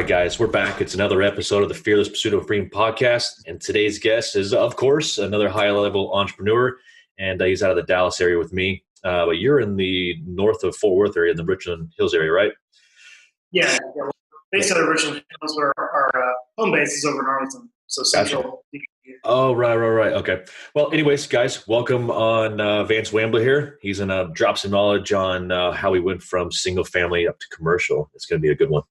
right, guys, we're back. It's another episode of the Fearless Pursuit of Freedom podcast. And today's guest is, of course, another high-level entrepreneur. And he's out of the Dallas area with me. But you're in the north of Fort Worth area, in the Richland Hills area, right? Yeah. We're based out of Richland Hills, but our home base is over in Arlington. So central. Gotcha. Oh, right. Okay. Well, anyways, guys, welcome on Vance Wampler here. He's going to drop some knowledge on how he went from single family up to commercial. It's going to be a good one.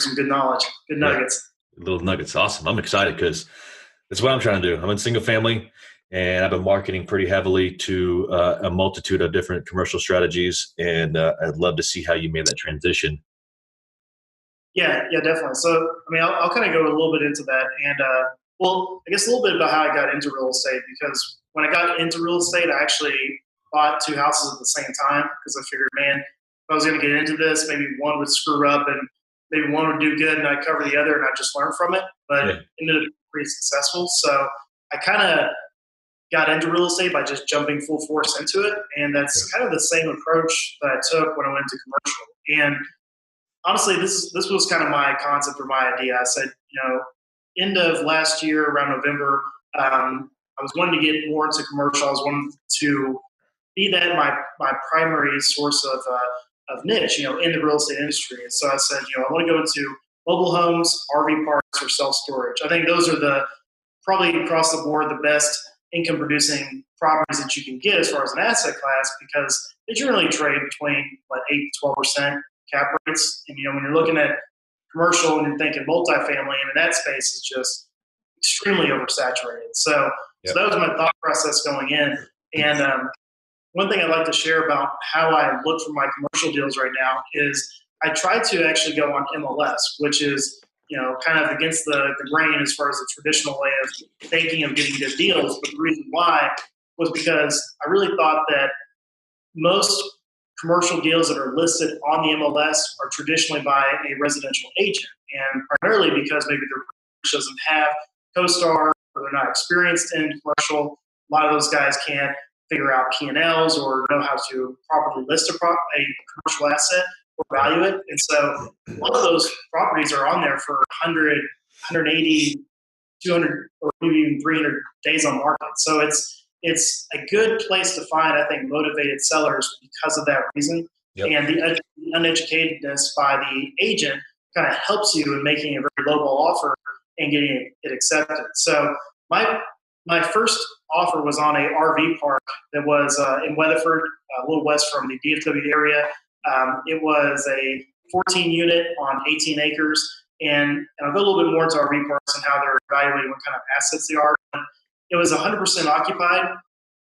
Some good knowledge, good nuggets. Yeah, little nuggets. Awesome. I'm excited because that's what I'm trying to do. I'm in single family and I've been marketing pretty heavily to a multitude of different commercial strategies. And I'd love to see how you made that transition. Yeah, definitely. So, I'll kind of go a little bit into that. And, I guess a little bit about how I got into real estate, because when I got into real estate, I actually bought two houses at the same time because I figured, man, if I was going to get into this, maybe one would screw up and maybe one would do good and I'd cover the other and I'd just learn from it. But it ended up being pretty successful. So I kind of got into real estate by just jumping full force into it. And that's kind of the same approach that I took when I went to commercial. And honestly, this was kind of my concept or my idea. I said, end of last year, around November, I was wanting to get more into commercial. I was wanting to be that my primary source of niche, in the real estate industry. And so I said, I want to go into mobile homes, RV parks, or self-storage. I think those are probably across the board, the best income producing properties that you can get as far as an asset class, because they generally trade between 8 to 12% cap rates. And, when you're looking at commercial and you're thinking multifamily, and in that space is just extremely oversaturated. So that was my thought process going in. And one thing I'd like to share about how I look for my commercial deals right now is I try to actually go on MLS, which is, kind of against the grain as far as the traditional way of thinking of getting good deals. But the reason why was because I really thought that most commercial deals that are listed on the MLS are traditionally by a residential agent, and primarily because maybe their brokerage doesn't have CoStar or they're not experienced in commercial. A lot of those guys can't figure out P&Ls or know how to properly list a commercial asset or value it. And so a lot of those properties are on there for 100, 180, 200, or maybe even 300 days on market. So it's a good place to find, I think, motivated sellers because of that reason. Yep. And the uneducatedness by the agent kind of helps you in making a very lowball offer and getting it accepted. So my first offer was on a RV park that was in Weatherford, a little west from the DFW area. It was a 14 unit on 18 acres. And I'll go a little bit more into RV parks and how they're evaluating what kind of assets they are. It was 100% occupied.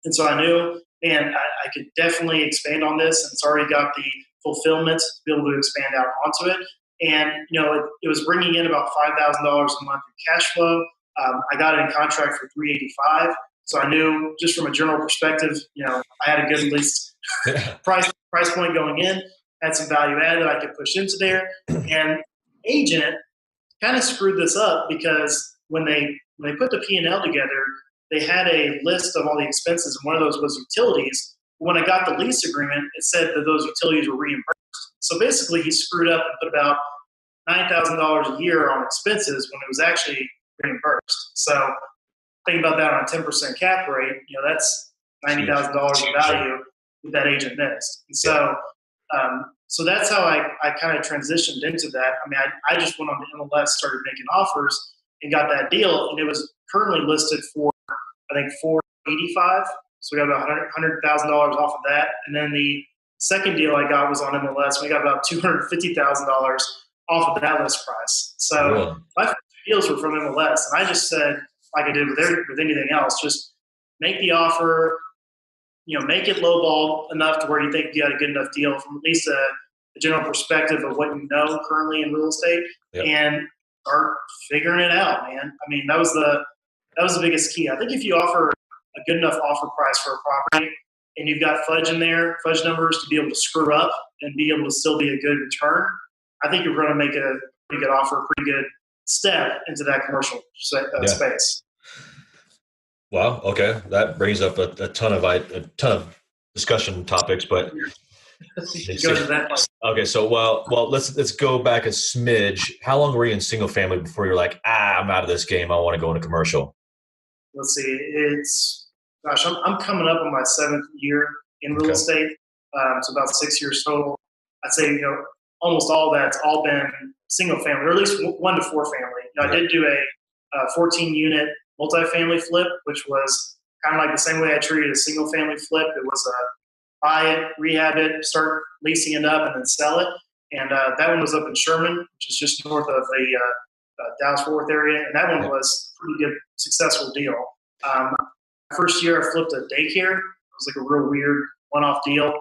And so I knew, man, I could definitely expand on this. And it's already got the fulfillment to be able to expand out onto it. And, it was bringing in about $5,000 a month in cash flow. I got it in contract for $385. So I knew, just from a general perspective, I had a good at least price point going in, had some value add that I could push into there. And agent kind of screwed this up because when they put the P&L together, they had a list of all the expenses, and one of those was utilities. When I got the lease agreement, it said that those utilities were reimbursed. So basically, he screwed up and put about $9,000 a year on expenses when it was actually reimbursed. So think about that on a 10% cap rate, that's $90,000 of value that agent missed. And so that's how I kind of transitioned into that. I just went on the MLS, started making offers, and got that deal, and it was currently listed for, I think, $485. So we got about $100,000 off of that. And then the second deal I got was on MLS. We got about $250,000 off of that list price. So my first deals were from MLS, and I just said, like I did with anything else, just make the offer, make it lowball enough to where you think you got a good enough deal from at least a general perspective of what you know currently in real estate, and start figuring it out, man. That was the biggest key. I think if you offer a good enough offer price for a property and you've got fudge numbers to be able to screw up and be able to still be a good return, I think you're going to make a pretty good offer, a pretty good step into that commercial space. Wow. Okay. That brings up a ton of discussion topics, but Go to that place. Okay, so let's go back a smidge. How long were you in single family before you're like, I'm out of this game. I want to go into commercial? Let's see. I'm coming up on my 7th year in real estate. So about 6 years total. I'd say, almost all that's all been single family, or at least 1 to 4 family. I did do a 14 unit multifamily flip, which was kind of like the same way I treated a single family flip. It was a buy it, rehab it, start leasing it up, and then sell it. And that one was up in Sherman, which is just north of the Dallas-Fort Worth area. And that one was a pretty good, successful deal. First year I flipped a daycare. It was like a real weird one-off deal.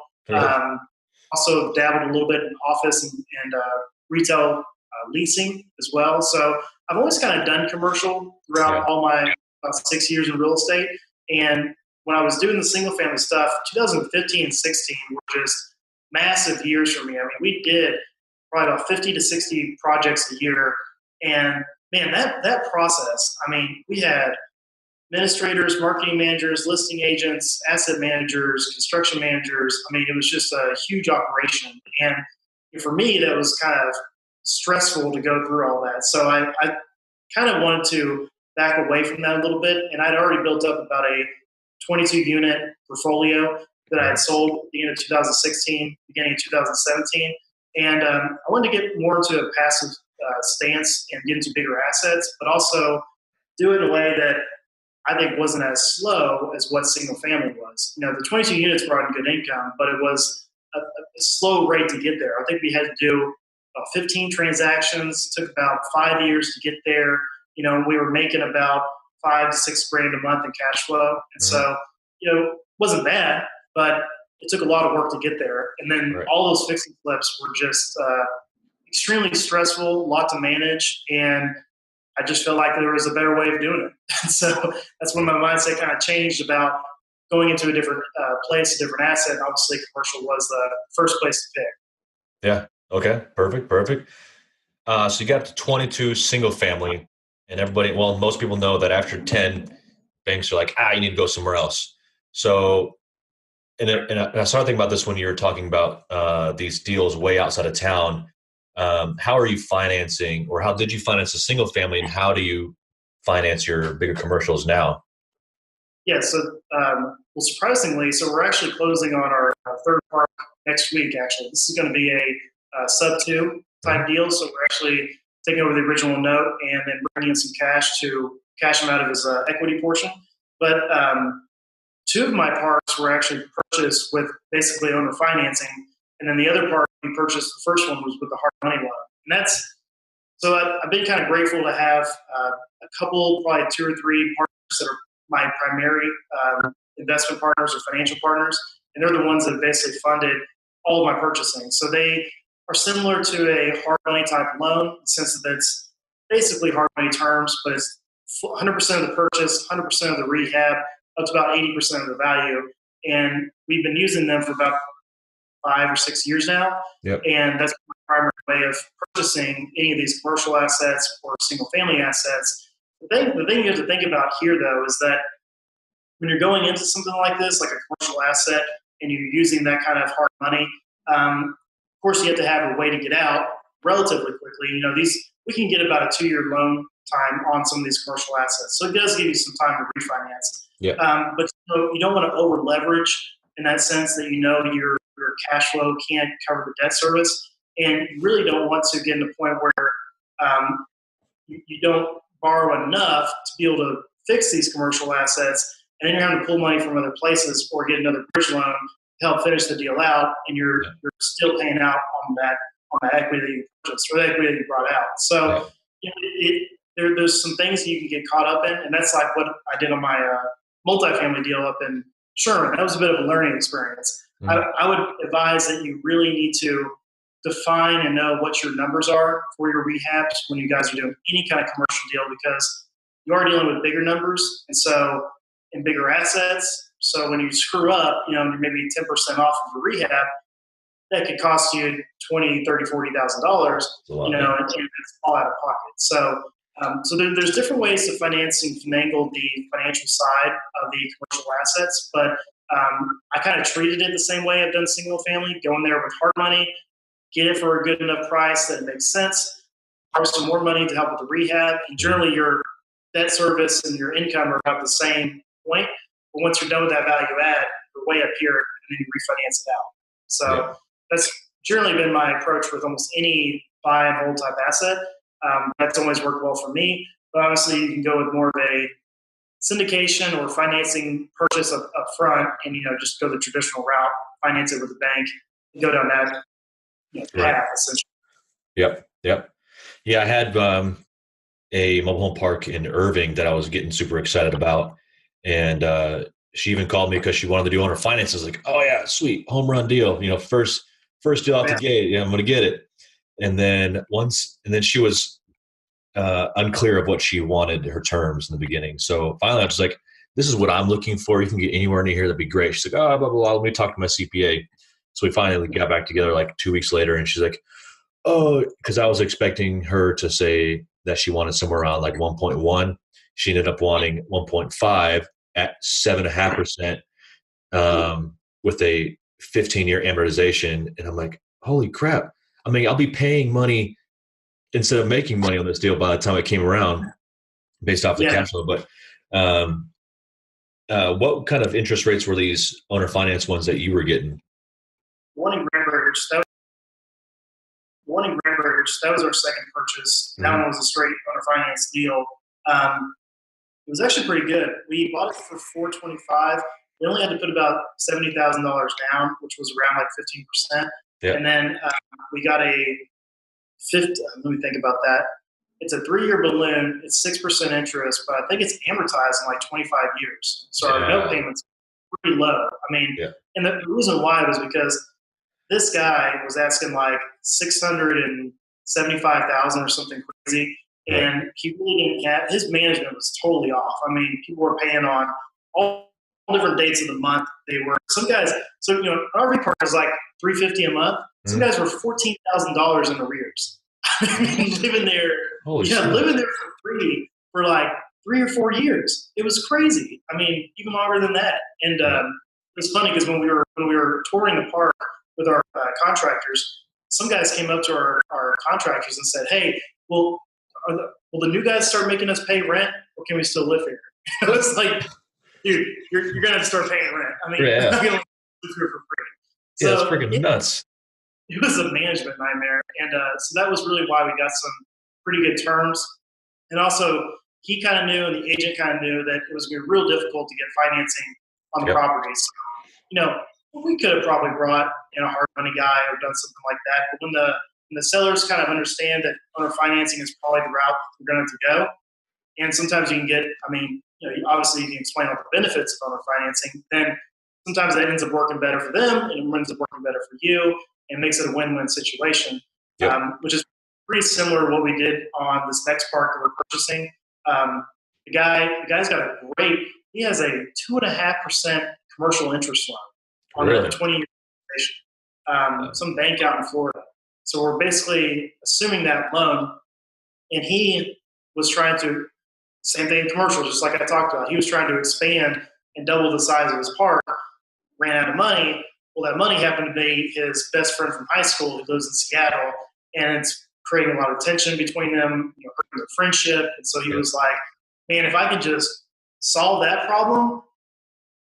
Also dabbled a little bit in office and retail leasing as well. So I've always kind of done commercial throughout all my about 6 years in real estate. And when I was doing the single family stuff, 2015 and 16 were just massive years for me. I mean, we did probably about 50 to 60 projects a year. And man, that process, I mean, we had administrators, marketing managers, listing agents, asset managers, construction managers. I mean, it was just a huge operation. And for me, that was kind of stressful to go through all that. So I kind of wanted to back away from that a little bit. And I'd already built up about a 22 unit portfolio that I had sold at the end of 2016, beginning of 2017. And I wanted to get more into a passive stance and get into bigger assets, but also do it in a way that I think wasn't as slow as what single family was. The 22 units brought in good income, but it was a slow rate to get there. I think we had to do 15 transactions, took about 5 years to get there. We were making about $5 to $6 grand a month in cash flow. And so, it wasn't bad, but it took a lot of work to get there. And then all those fixing flips were just extremely stressful, a lot to manage. And I just felt like there was a better way of doing it. So that's when my mindset kind of changed about going into a different place, a different asset. And obviously, commercial was the first place to pick. Yeah. Okay. Perfect. So you got to 22 single family, and most people know that after 10, banks are like, you need to go somewhere else. So, and I started thinking about this when you were talking about these deals way outside of town. How are you financing, or how did you finance a single family, and how do you finance your bigger commercials now? Yeah, so surprisingly, we're actually closing on our third park next week. Actually, this is going to be a sub 2 type deal. So we're actually taking over the original note and then bringing in some cash to cash him out of his equity portion. But 2 of my parks were actually purchased with basically owner financing. And then the other part we purchased, the first one was with the hard money loan. And I've been kind of grateful to have a couple, probably 2 or 3 partners that are my primary investment partners or financial partners. And they're the ones that basically funded all of my purchasing. So they are similar to a hard money type loan in the sense that it's basically hard money terms, but it's 100% of the purchase, 100% of the rehab, up to about 80% of the value. And we've been using them for about 5 or 6 years now. Yep. And that's my primary way of purchasing any of these commercial assets or single family assets. The thing you have to think about here, though, is that when you're going into something like this, like a commercial asset, and you're using that kind of hard money, of course, you have to have a way to get out relatively quickly. We can get about a 2-year loan time on some of these commercial assets. So it does give you some time to refinance. Yeah. But you don't want to over leverage in that sense that your cash flow can't cover the debt service. And you really don't want to get in a point where you don't borrow enough to be able to fix these commercial assets, and then you're having to pull money from other places or get another bridge loan to help finish the deal out, and you're still paying out on that equity that you purchased or the equity that you brought out. So there's some things that you can get caught up in, and that's like what I did on my multifamily deal up in Sherman. That was a bit of a learning experience. I would advise that you really need to define and know what your numbers are for your rehabs when you guys are doing any kind of commercial deal, because you are dealing with bigger numbers and bigger assets. So when you screw up, you're maybe 10% off of the rehab, that could cost you $20,000, $30,000, $40,000, and it's all out of pocket. So there's different ways to finance and finagle the financial side of the commercial assets, but I kind of treated it the same way I've done single family, go in there with hard money, get it for a good enough price that it makes sense, borrow some more money to help with the rehab, and generally your debt service and your income are about the same point. But once you're done with that value add, you're way up here, and then you refinance it out. So that's generally been my approach with almost any buy and hold type asset. That's always worked well for me. But obviously, you can go with more of a syndication or financing purchase up front, and just go the traditional route, finance it with the bank, and go down that path essentially. Yep. Yeah, I had a mobile home park in Irving that I was getting super excited about, and she even called me because she wanted to do owner finances. Like, oh yeah, sweet, home run deal. First deal out the gate. Yeah, I'm going to get it. And then she was unclear of what she wanted, her terms in the beginning. So finally, I was like, this is what I'm looking for. You can get anywhere near here. That'd be great. She's like, oh, blah, blah, blah. Let me talk to my CPA. So we finally got back together like 2 weeks later, and she's like, oh, because I was expecting her to say that she wanted somewhere around like 1.1. She ended up wanting 1.5 at 7.5% with a 15-year amortization. And I'm like, holy crap. I mean, I'll be paying money instead of making money on this deal by the time it came around based off the cash flow. But what kind of interest rates were these owner finance ones that you were getting? One in Grand Prairie, that was our second purchase. That one was a straight owner finance deal. It was actually pretty good. We bought it for $425. We only had to put about $70,000 down, which was around like 15%. Yep. And then we got a let me think about that. It's a 3-year balloon. It's 6% interest, but I think it's amortized in like 25 years. So our note payment's pretty low. I mean, and the reason why was because this guy was asking like $675,000 or something crazy, and he really didn't have, his management was totally off. I mean, people were paying on all different dates of the month. They were some guys. So an RV park is like $350 a month. Some guys were $14,000 in arrears. living there, living there for like 3 or 4 years. It was crazy. I mean, even longer than that. And it's funny because when we were touring the park with our contractors, some guys came up to our contractors and said, "Hey, will the new guys start making us pay rent, or can we still live here?" It was like, dude, you're gonna have to start paying rent. I mean, you're not gonna live here for free. So, it's freaking nuts. It was a management nightmare, and so that was really why we got some pretty good terms. And also, he kind of knew, and the agent kind of knew that it was going to be real difficult to get financing on the properties. So, we could have probably brought in a hard money guy or done something like that. But when the sellers kind of understand that owner financing is probably the route we're going to go, and sometimes you can get, obviously you can explain all the benefits of owner financing, then sometimes that ends up working better for them, and it ends up working better for you, and makes it a win-win situation, which is pretty similar to what we did on this next park that we're purchasing. The guy's got he has a 2.5% commercial interest loan on a 20-year organization, some bank out in Florida. So we're basically assuming that loan, and he was trying to, same thing in commercial, just like I talked about. He was trying to expand and double the size of his park, ran out of money. Well, that money happened to be his best friend from high school who lives in Seattle, and it's creating a lot of tension between them, hurting their friendship. And so he was like, man, if I could just solve that problem,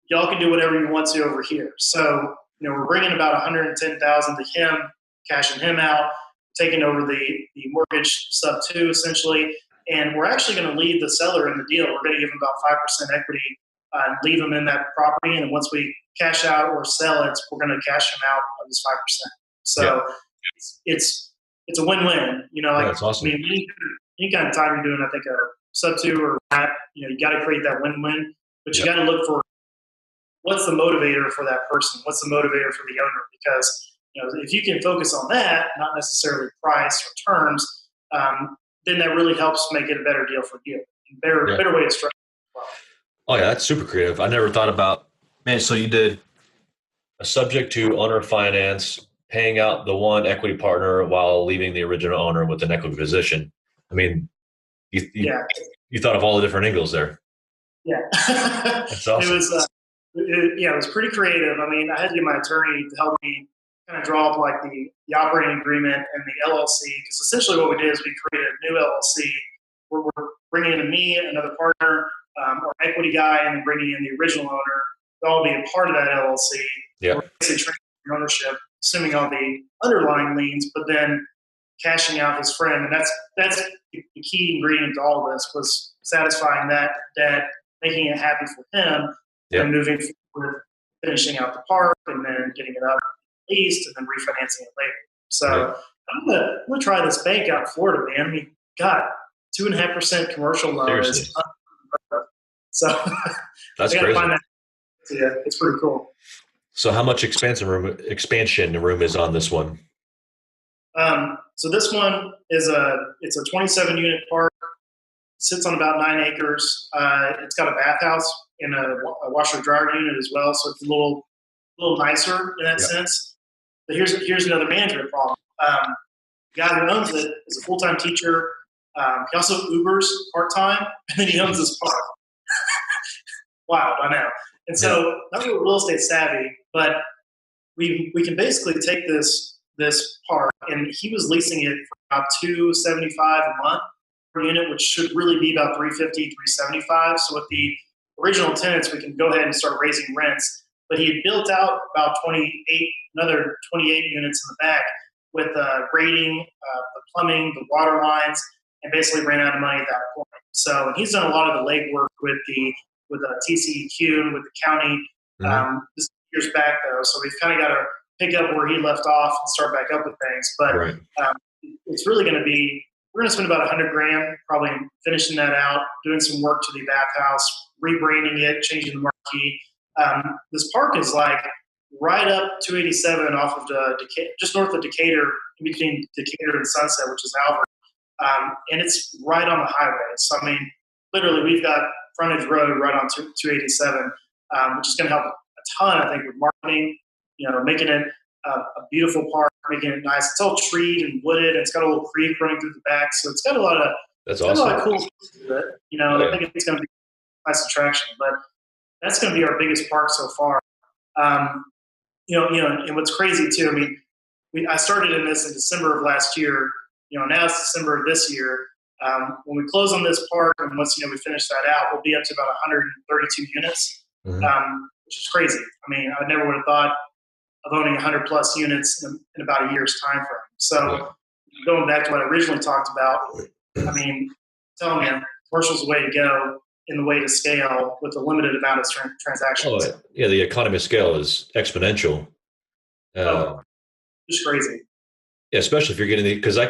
y'all can do whatever you want to over here. So, we're bringing about $110,000 to him, cashing him out, taking over the mortgage sub 2 essentially. And we're actually going to leave the seller in the deal. We're going to give him about 5% equity and leave him in that property. And once we cash out or sell it, we're going to cash him out of this 5%. So it's a win-win. That's awesome. I mean, any kind of time you're doing, I think, a sub 2 or that, you got to create that win-win. But you got to look for what's the motivator for that person? What's the motivator for the owner? Because if you can focus on that, not necessarily price or terms, then that really helps make it a better deal for you. Better way to structure it as well. Oh yeah, that's super creative. I never thought about, man, so you did a subject to owner finance, paying out the one equity partner while leaving the original owner with an equity position. I mean, you thought of all the different angles there. Yeah. That's awesome. it was pretty creative. I mean, I had to get my attorney to help me kind of draw up like the operating agreement and the LLC, because essentially what we did is we created a new LLC where we're bringing in me, another partner, our equity guy, and then bringing in the original owner. They'll all be a part of that LLC. Yeah. We're basically transferring ownership, assuming all the underlying liens, but then cashing out his friend. And that's the key ingredient to all of this, was satisfying that debt, making it happy for him, and moving forward, finishing out the park, and then getting it up leased, and then refinancing it later. So I'm gonna try this bank out in Florida, man. I mean, God, 2.5% commercial loan is unheard of. So that's I gotta crazy. find that. Yeah, it's pretty cool. So how much expansion room is on this one? So this one is it's a 27 unit park. Sits on about 9 acres. It's got a bathhouse and a washer dryer unit as well, so it's a little nicer in that sense. But here's another management problem. The guy who owns it is a full-time teacher. He also Ubers part-time, and then he owns this park. Wow, I know. And so not really real estate savvy, but we can basically take this park, and he was leasing it for about $275 a month per unit, which should really be about $350, $375. So with the original tenants, we can go ahead and start raising rents. But he had built out about another 28 units in the back with grading, the plumbing, the water lines, and basically ran out of money at that point. So he's done a lot of the legwork with TCEQ and with the county this years back, though. So we've kind of got to pick up where he left off and start back up with things. But it's really going to be, we're going to spend about $100,000 probably finishing that out, doing some work to the bathhouse, rebranding it, changing the marquee. This park is like right up 287 off of just north of Decatur, in between Decatur and Sunset, which is Albert. And it's right on the highway. So, I mean, literally we've got frontage road right on 287, which is going to help a ton, I think, with marketing, making it a beautiful park, making it nice. It's all treed and wooded, and it's got a little creek running through the back. So it's got a lot of, a lot of cool stuff to it, and I think it's going to be a nice attraction. But that's going to be our biggest park so far. And what's crazy too, I mean, I started in this in December of last year. Now it's December of this year. When we close on this park, and once we finish that out, we'll be up to about 132 units, which is crazy. I mean, I never would have thought of owning 100 plus units in about a year's time frame. So going back to what I originally talked about, I mean, telling you, commercial's the way to go in the way to scale with a limited amount of transactions. Oh, yeah, the economy of scale is exponential. Just crazy. Yeah, especially if you're getting because I'm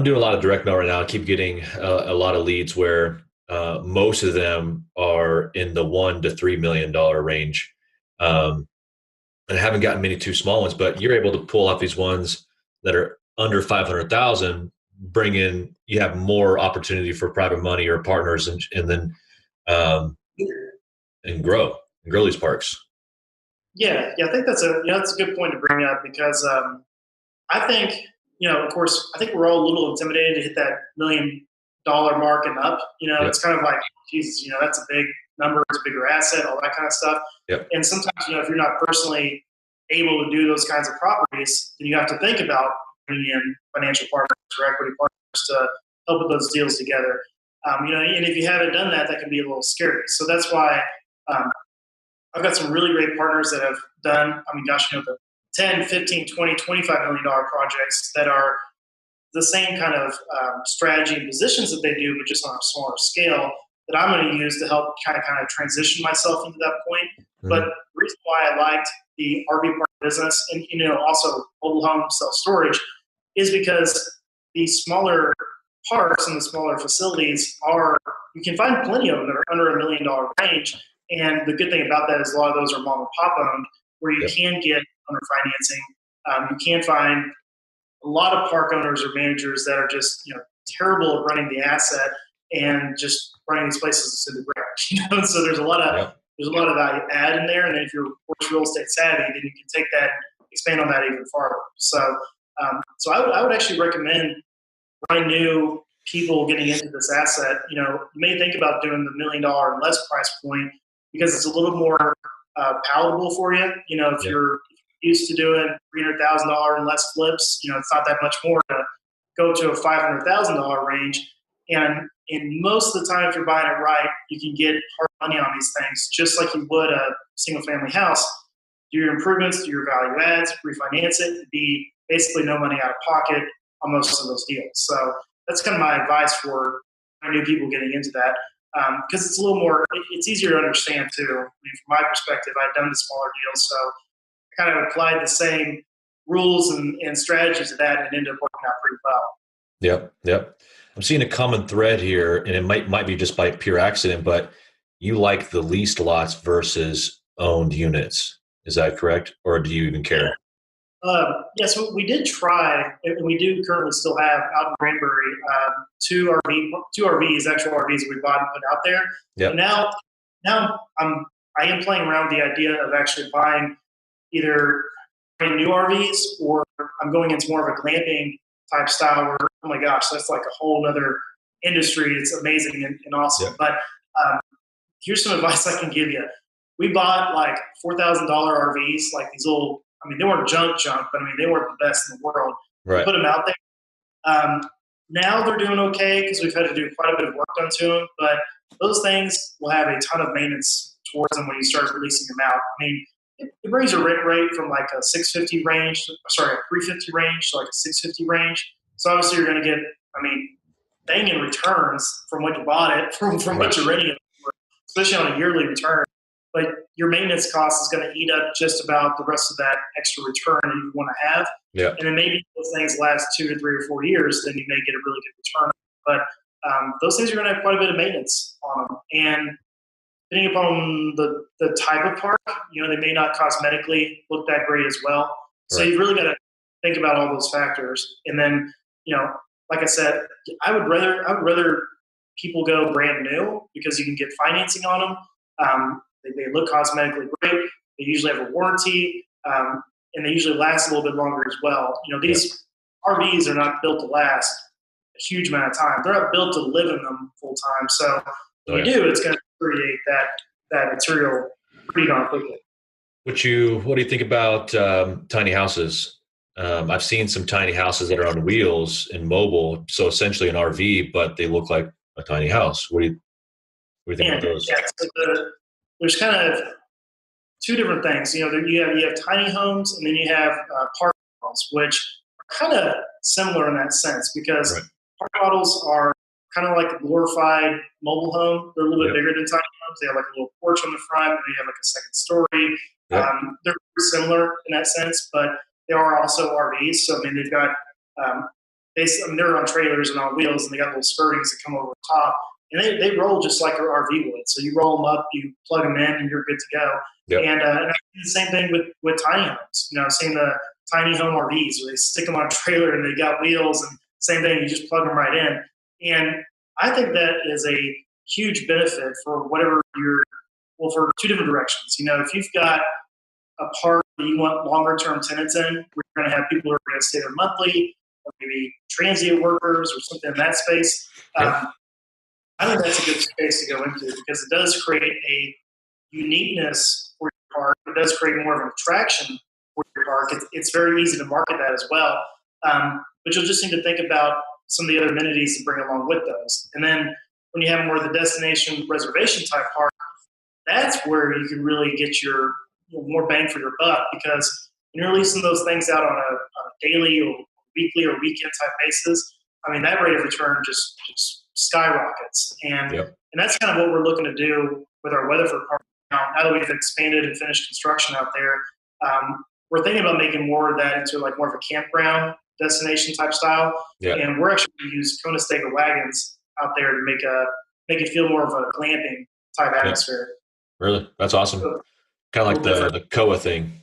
doing a lot of direct mail right now. I keep getting a lot of leads where most of them are in the $1 to $3 million range. And I haven't gotten many too small ones, but you're able to pull off these ones that are under 500,000, you have more opportunity for private money or partners and then and grow these parks. Yeah, I think that's a good point to bring up, because I think, of course, I think we're all a little intimidated to hit that $1 million mark and up. It's kind of like, Jesus, that's a big number, it's a bigger asset, all that kind of stuff. Yep. And sometimes, if you're not personally able to do those kinds of properties, then you have to think about bringing in financial partners or equity partners to help with those deals together. And if you haven't done that, that can be a little scary. So that's why I've got some really great partners that have done, the 10, 15, 20, $25 million projects that are the same kind of strategy and positions that they do, but just on a smaller scale, that I'm going to use to help kind of transition myself into that point. Mm-hmm. But the reason why I liked the RV park business and, also mobile home self-storage is because the smaller parks and the smaller facilities you can find plenty of them that are under $1 million range. And the good thing about that is a lot of those are mom and pop owned, where you can get owner financing. You can find a lot of park owners or managers that are just, terrible at running the asset and just running these places to the ground. So there's a lot of value add in there. And then if you're real estate savvy, then you can take that and expand on that even farther. So, I would actually recommend brand new people getting into this asset. You may think about doing the $1 million and less price point, because it's a little more palatable for you. If you're used to doing $300,000 and less flips, it's not that much more to go to a $500,000 range. And in most of the time, if you're buying it right, you can get hard money on these things, just like you would a single family house. Do your improvements, do your value adds, refinance it, it'd be basically no money out of pocket on most of those deals. So that's kind of my advice for new people getting into that, because it's a little more, it's easier to understand too. From my perspective, I've done the smaller deals, so I kind of applied the same rules and strategies to that, and ended up working out pretty well. Yep. I'm seeing a common thread here, and it might be just by pure accident, but you like the leased lots versus owned units. Is that correct? Or do you even care? So we did try, and we do currently still have out in Granbury, two RVs, actual RVs we bought and put out there. Yep. And now I am playing around with the idea of actually buying either new RVs, or I'm going into more of a glamping type style where, oh my gosh, that's like a whole other industry. It's amazing and awesome. Yep. But here's some advice I can give you. We bought like $4,000 RVs, like these little, they weren't junk, but they weren't the best in the world. Right. We put them out there. Now they're doing okay because we've had to do quite a bit of work done to them, but those things will have a ton of maintenance towards them when you start releasing them out. It brings your rent rate from like a 350 range to like a 650 range. So obviously you're going to get, banging returns from when you bought it, from what you're renting it for, especially on a yearly return. But your maintenance cost is going to eat up just about the rest of that extra return that you want to have. Yeah. And then maybe those things last 2 to 3 or 4 years, then you may get a really good return. But those things are going to have quite a bit of maintenance on them. And depending upon the type of park, they may not cosmetically look that great as well. So You've really got to think about all those factors. And then, like I said, I would rather people go brand new because you can get financing on them. They look cosmetically great. They usually have a warranty, and they usually last a little bit longer as well. These RVs are not built to last a huge amount of time. They're not built to live in them full time. So when you do, it's going to create that material pretty darn quickly. What do you think about tiny houses? I've seen some tiny houses that are on wheels and mobile, so essentially an RV, but they look like a tiny house. What do you think about those? Yeah, so there's kind of two different things. You have tiny homes, and then you have park models, which are kind of similar in that sense, because park models are kind of like a glorified mobile home. They're a little bit bigger than tiny homes. They have like a little porch on the front, and you have like a second story. They're similar in that sense, but they are also RVs. So they've got they're on trailers and on wheels, and they got little skirtings that come over the top. And they roll just like your RV would. So you roll them up, you plug them in, and you're good to go. Yep. And I do the same thing with tiny homes. I've seen the tiny home RVs where they stick them on a trailer and they got wheels, and same thing, you just plug them right in. And I think that is a huge benefit for whatever for two different directions. If you've got a park that you want longer term tenants in, where you're going to have people who are going to stay there monthly, or maybe transient workers or something in that space. I think that's a good space to go into, because it does create a uniqueness for your park. It does create more of an attraction for your park. It's very easy to market that as well. But you'll just need to think about some of the other amenities to bring along with those. And then when you have more of the destination reservation type park, that's where you can really get your more bang for your buck, because when you're leasing those things out on a daily or weekly or weekend type basis, that rate of return just skyrockets. And that's kind of what we're looking to do with our Weatherford Park now that we've expanded and finished construction out there. We're thinking about making more of that into like more of a campground destination type style. And we're actually going to use Kona Stega wagons out there to make it feel more of a glamping type atmosphere. Really? That's awesome. So, kind of like the Koa thing.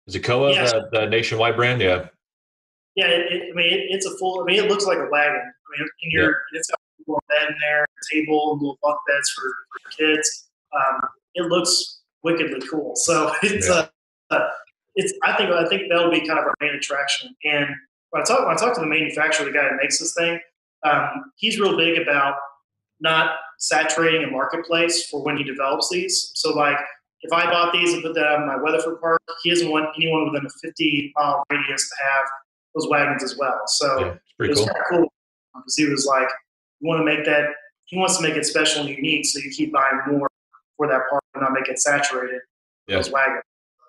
Is it Koa, the nationwide brand? Yeah. Yeah, it's a full. It looks like a wagon. It's got a little bed in there, a table, little bunk beds for kids. It looks wickedly cool. So it's I think that'll be kind of our main attraction. And when I talk to the manufacturer, the guy that makes this thing, he's real big about not saturating a marketplace for when he develops these. So like if I bought these and put that out in my Weatherford Park, he doesn't want anyone within a 50-mile radius to have those wagons as well. So Yeah, it's pretty it was cool. kind of cool because he was like, you want to make that, he wants to make it special and unique, so you keep buying more for that park and not make it saturated. Yeah. Those wagons.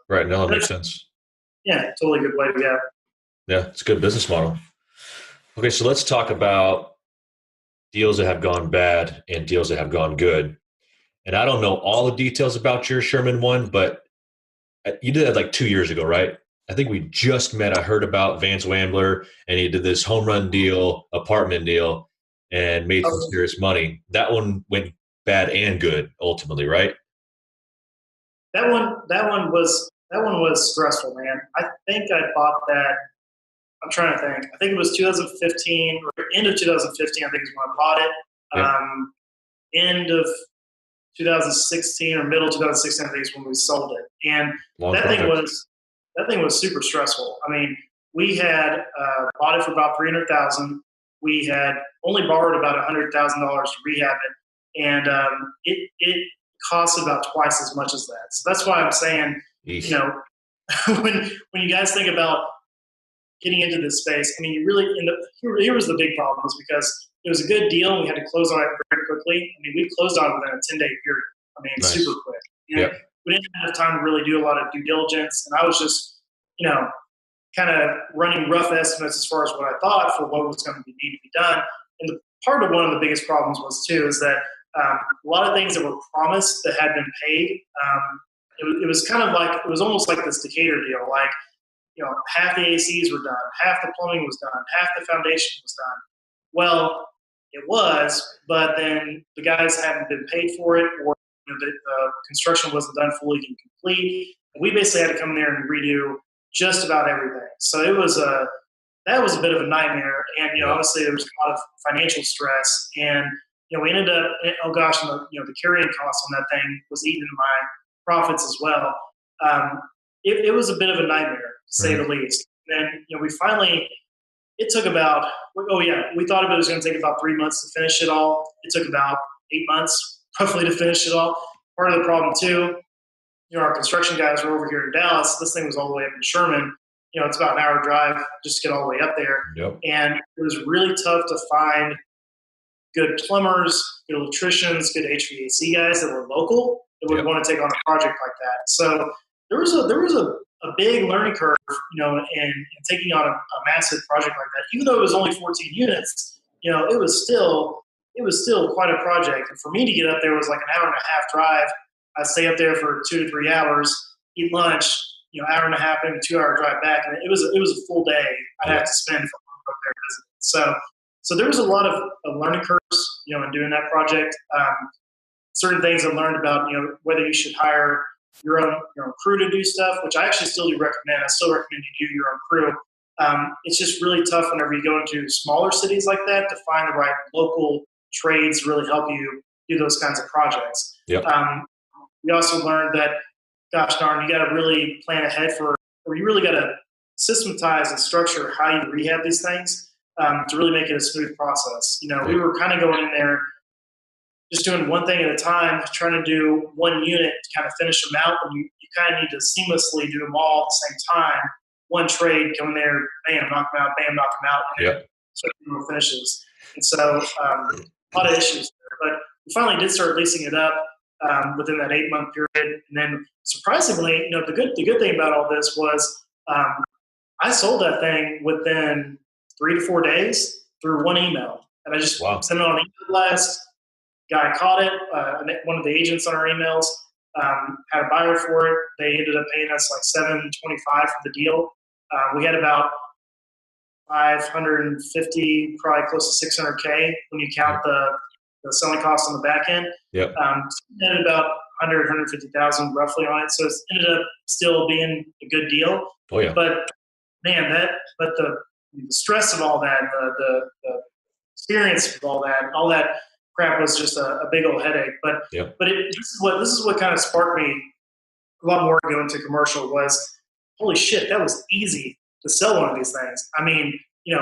Right. No, that makes sense. Yeah, totally good way to go. Yeah, it's a good business model. Okay, so let's talk about deals that have gone bad and deals that have gone good. And I don't know all the details about your Sherman one, but you did that like 2 years ago, right? I think we just met. I heard about Vance Wampler, and he did this home run deal, apartment deal, and made some serious money. That one went bad and good ultimately, right? That one was stressful, man. I think I bought that. I'm trying to think. I think it was 2015 or end of 2015. I think is when I bought it. Yep. End of 2016 or middle 2016, I think is when we sold it. And that thing was super stressful. I mean, we had bought it for about $300,000. We had only borrowed about $100,000 to rehab it, and it cost about twice as much as that. So that's why I'm saying, Eesh. you know, when you guys think about getting into this space, I mean, you really here was the big problem was because it was a good deal and we had to close on it very quickly. I mean, we closed on it within a 10-day period. I mean, Nice. super quick. And Yep. we didn't have time to really do a lot of due diligence, and I was just, kind of running rough estimates as far as what I thought for what was going to need to be done. And one of the biggest problems was too is that a lot of things that were promised that had been paid. It was kind of like it was almost like this Decatur deal, like half the ACs were done, half the plumbing was done, half the foundation was done. Well, it was, but then the guys hadn't been paid for it, or the construction wasn't done fully and complete. And we basically had to come in there and redo just about everything. So that was a bit of a nightmare. And obviously there was a lot of financial stress, and we ended up, oh gosh, the carrying cost on that thing was eating my profits as well. It was a bit of a nightmare, to say the least. And then we finally. It took about, we thought it was going to take about 3 months to finish it all. It took about 8 months, roughly, to finish it all. Part of the problem, too, our construction guys were over here in Dallas. This thing was all the way up in Sherman. It's about an hour drive just to get all the way up there. Yep. And it was really tough to find good plumbers, good electricians, good HVAC guys that were local that would want to take on a project like that. So there was a big learning curve, in taking on a massive project like that. Even though it was only 14 units, it was still quite a project. And for me to get up there was like an hour and a half drive. I'd stay up there for 2 to 3 hours, eat lunch, hour and a half, maybe 2 hour drive back. And it was a full day I'd have to spend up there visiting. So there was a lot of learning curves, in doing that project. Certain things I learned about, whether you should hire your own crew to do stuff, which I actually still do recommend. I still recommend you do your own crew. It's just really tough whenever you go into smaller cities like that to find the right local trades to really help you do those kinds of projects. Yep. We also learned that, gosh darn, you got to really plan ahead or you really got to systematize and structure how you rehab these things to really make it a smooth process. We were kind of going in there just doing one thing at a time, trying to do one unit to kind of finish them out. And you kind of need to seamlessly do them all at the same time. One trade, come in there, bam, knock them out, bam, knock them out, and start doing finishes. And so a lot of issues there. But we finally did start leasing it up within that 8-month period. And then surprisingly, the good thing about all this was I sold that thing within 3 to 4 days through one email. And I just sent it on an email blast. Guy caught it. One of the agents on our emails had a buyer for it. They ended up paying us like $725 for the deal. We had about 550, probably close to 600K when you count the selling costs on the back end. Yep. Ended about 150,000 roughly on it. So it ended up still being a good deal. Oh yeah. But man, the stress of all that, the experience of all that crap was just a big old headache. But this is what kind of sparked me a lot more to go into commercial was, holy shit, that was easy to sell one of these things. I mean,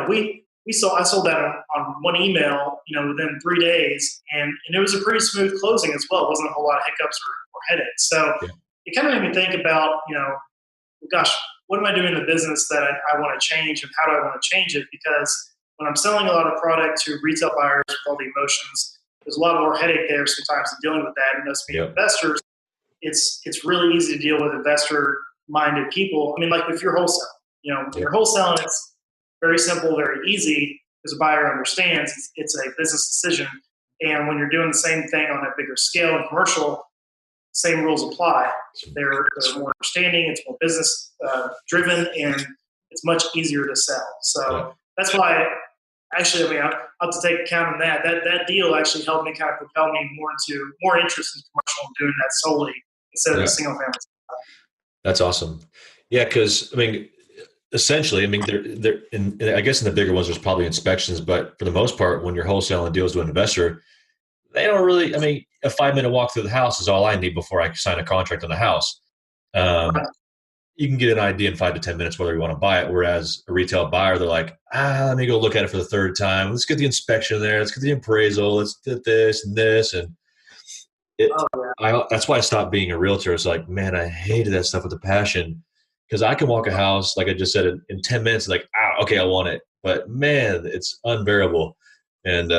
we I sold that on one email, within 3 days, and it was a pretty smooth closing as well. It wasn't a whole lot of hiccups or headaches. So Yeah. it kind of made me think about, gosh, what am I doing in the business that I want to change, and how do I want to change it? Because when I'm selling a lot of product to retail buyers with all the emotions, there's a lot more headache there sometimes in dealing with that. And us being investors, it's really easy to deal with investor-minded people. I mean, like if you're wholesaling, when you're wholesaling, it's very simple, very easy, because a buyer understands it's a business decision. And when you're doing the same thing on a bigger scale in commercial, same rules apply. They're more understanding, it's more business driven, and it's much easier to sell. So that's why, actually, I mean, I'll have to take account of that. That deal actually helped me kind of propel me more interest in commercial and doing that solely instead of a single family. That's awesome. Yeah, because I mean, essentially, I mean, I guess in the bigger ones, there's probably inspections, but for the most part, when you're wholesaling deals to an investor, they don't really. I mean, a 5-minute walk through the house is all I need before I sign a contract on the house. You can get an idea in 5 to 10 minutes whether you want to buy it. Whereas a retail buyer, they're like, let me go look at it for the third time. Let's get the inspection there. Let's get the appraisal. Let's get this and this. And that's why I stopped being a realtor. It's like, man, I hated that stuff with a passion, because I can walk a house, like I just said, in 10 minutes, like, okay, I want it. But man, it's unbearable. And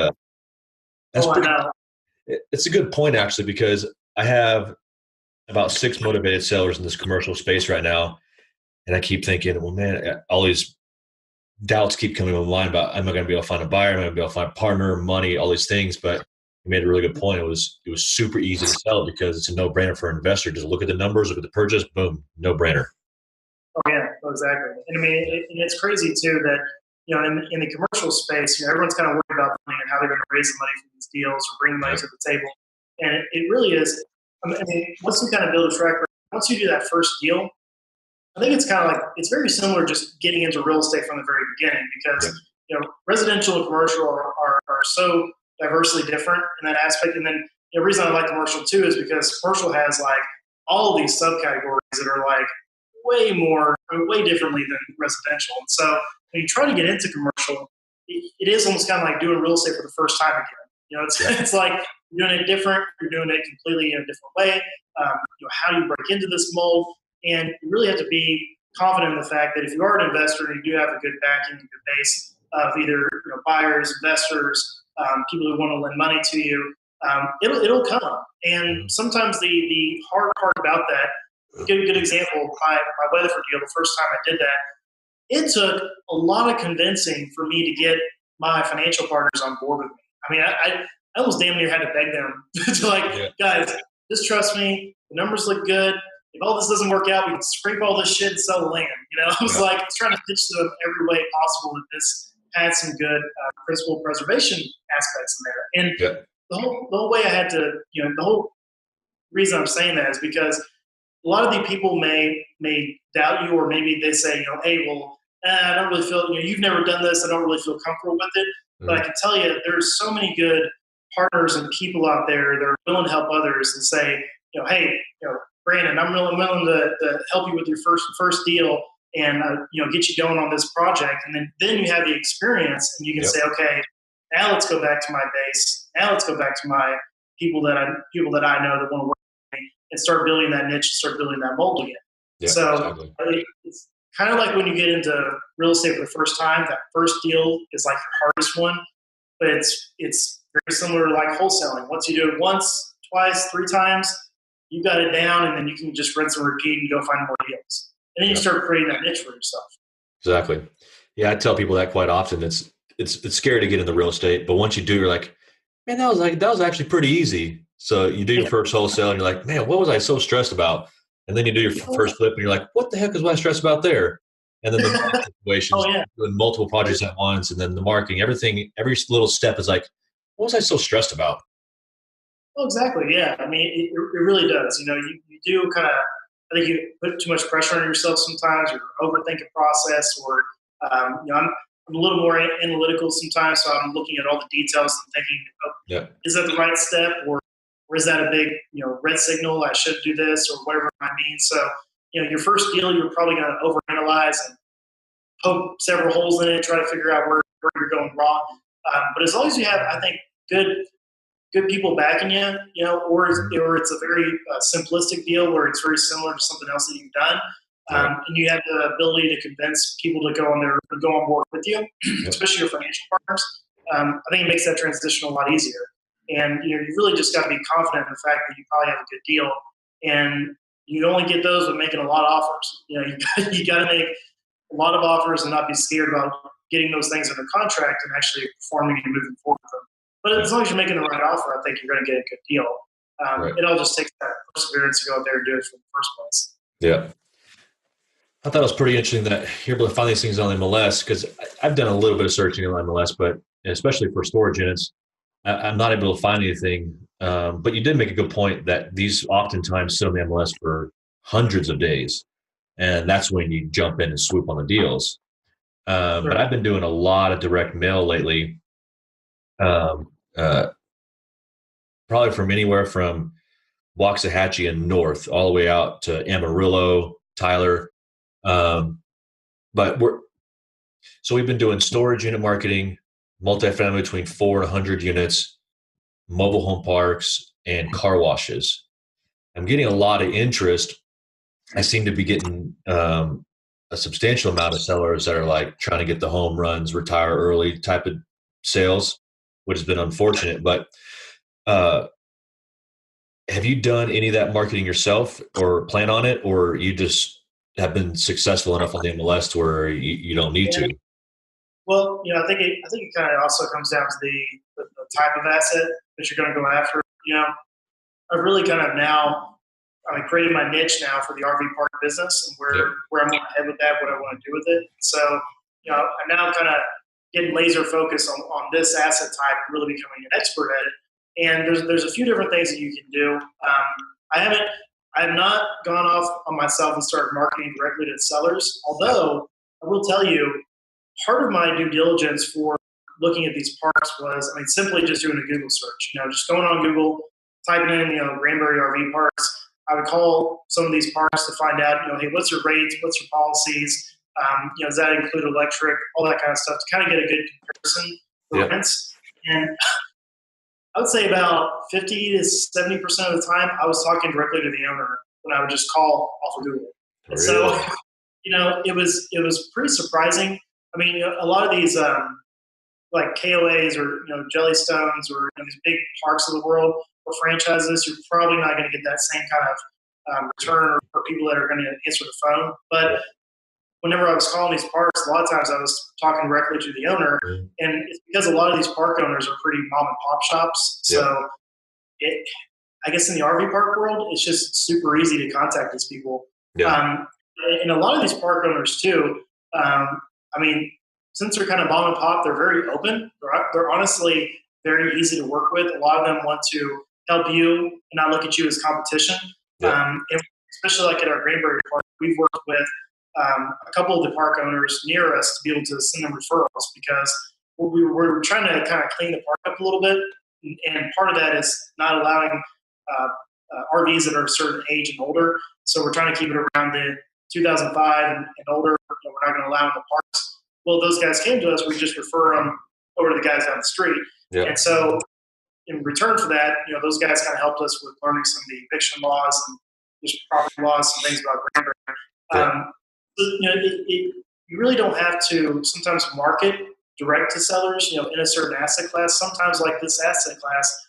it's a good point, actually, because I have about 6 motivated sellers in this commercial space right now. And I keep thinking, well, man, all these doubts keep coming to my mind about, am I going to be able to find a buyer? Am I going to be able to find a partner, money, all these things? But you made a really good point. It was super easy to sell because it's a no-brainer for an investor. Just look at the numbers, look at the purchase, boom, no-brainer. Oh yeah, exactly. And I mean, it's crazy too that, in the commercial space, everyone's kind of worried about money and how they're going to raise the money from these deals or bring money to the table. And it really is. I mean, once you kind of build a track record, once you do that first deal, I think it's kind of like, it's very similar just getting into real estate from the very beginning, because, residential and commercial are so diversely different in that aspect. And then the reason I like commercial too is because commercial has like all of these subcategories that are like way differently than residential. And so when you try to get into commercial, it is almost kind of like doing real estate for the first time again. It's like you're doing it different. You're doing it completely in a different way. How do you break into this mold? And you really have to be confident in the fact that if you are an investor and you do have a good backing, a good base of either buyers, investors, people who want to lend money to you, it'll come. And sometimes the hard part about that, good example, my Weatherford deal, the first time I did that, it took a lot of convincing for me to get my financial partners on board with me. I mean, I almost damn near had to beg them to guys, just trust me. The numbers look good. If all this doesn't work out, we can scrape all this shit and sell the land. I was like trying to pitch to them every way possible that this had some good principal preservation aspects in there. And the whole way I had to, the whole reason I'm saying that is because a lot of the people may doubt you, or maybe they say, hey, well, I don't really feel, you've never done this. I don't really feel comfortable with it. But I can tell you, there's so many good partners and people out there that are willing to help others and say, hey, Brandon, I'm really willing to help you with your first deal and get you going on this project. And then you have the experience, and you can say, okay, now let's go back to my base. Now let's go back to my people that I know that want to work with me, and start building that niche, start building that mold again. It's kind of like when you get into real estate for the first time, that first deal is like your hardest one, but it's very similar to like wholesaling. Once you do it once, twice, 3 times, you got it down, and then you can just rinse and repeat and go find more deals. And then you start creating that niche for yourself. Exactly. Yeah, I tell people that quite often. It's scary to get into real estate, but once you do, you're like, man, that was actually pretty easy. So you do your first wholesale, and you're like, man, what was I so stressed about? And then you do your first flip, and you're like, what the heck is what I stressed about there? And then the situations, doing multiple projects at once, and then the marketing, everything, every little step is like, what was I so stressed about? Well, exactly. Yeah. I mean, it really does. You do kind of, I think you put too much pressure on yourself sometimes, or overthink a process, or, I'm a little more analytical sometimes. So I'm looking at all the details and thinking, is that the right step? Or is that a big, red signal? I should do this, or whatever it might mean. So, your first deal, you're probably going to overanalyze and poke several holes in it, try to figure out where where you're going wrong. But as long as you have, I think, good people backing you, or it's a very simplistic deal where it's very similar to something else that you've done, and you have the ability to convince people to go on board with you, especially your financial partners. I think it makes that transition a lot easier. And you really just got to be confident in the fact that you probably have a good deal, and you only get those with making a lot of offers. You got to make a lot of offers and not be scared about getting those things under contract and actually performing and moving forward with them. But as long as you're making the right offer, I think you're going to get a good deal. It all just takes that perseverance to go out there and do it from the first place. Yeah. I thought it was pretty interesting that you're able to find these things on the MLS, because I've done a little bit of searching on MLS, but especially for storage units, I'm not able to find anything. But you did make a good point that these oftentimes sit on the MLS for hundreds of days. And that's when you jump in and swoop on the deals. But I've been doing a lot of direct mail lately. Probably from anywhere from Waxahachie and north all the way out to Amarillo, Tyler. But we've been doing storage unit marketing, multifamily between 4 and 100 units, mobile home parks, and car washes. I'm getting a lot of interest. I seem to be getting a substantial amount of sellers that are like trying to get the home runs, retire early type of sales, which has been unfortunate. But have you done any of that marketing yourself or plan on it, or you just have been successful enough on the MLS to where you don't need to? Well, I think it kind of also comes down to the type of asset that you're going to go after. I've really kind of now created my niche now for the RV park business and where I'm going to head with that, what I want to do with it. So, I'm now kind of getting laser focused on this asset type, really becoming an expert at it. And there's a few different things that you can do. I have not gone off on myself and started marketing directly to sellers. Although I will tell you, part of my due diligence for looking at these parks was, simply just doing a Google search. Just going on Google, typing in, Granbury RV parks. I would call some of these parks to find out, hey, what's your rates? What's your policies? Does that include electric? All that kind of stuff to kind of get a good comparison for rents. And I would say about 50 to 70% of the time, I was talking directly to the owner when I would just call off of Google. Really? So, it was pretty surprising. A lot of these like KOAs or Jellystones or these big parks of the world or franchises, you're probably not going to get that same kind of return or people that are going to answer the phone. But whenever I was calling these parks, a lot of times I was talking directly to the owner, and it's because a lot of these park owners are pretty mom and pop shops. So I guess in the RV park world, it's just super easy to contact these people. And a lot of these park owners too, since they're kind of mom and pop, they're very open. They're honestly very easy to work with. A lot of them want to help you and not look at you as competition. And especially like at our Granbury Park, we've worked with a couple of the park owners near us to be able to send them referrals, because we're trying to kind of clean the park up a little bit. And part of that is not allowing RVs that are a certain age and older. So we're trying to keep it around the 2005 and older. We're not going to allow in the parks. Well, those guys came to us. We just refer them over to the guys down the street. And so in return for that, those guys kind of helped us with learning some of the eviction laws and just property laws and things about Granbury. You really don't have to sometimes market direct to sellers, in a certain asset class. Sometimes like this asset class,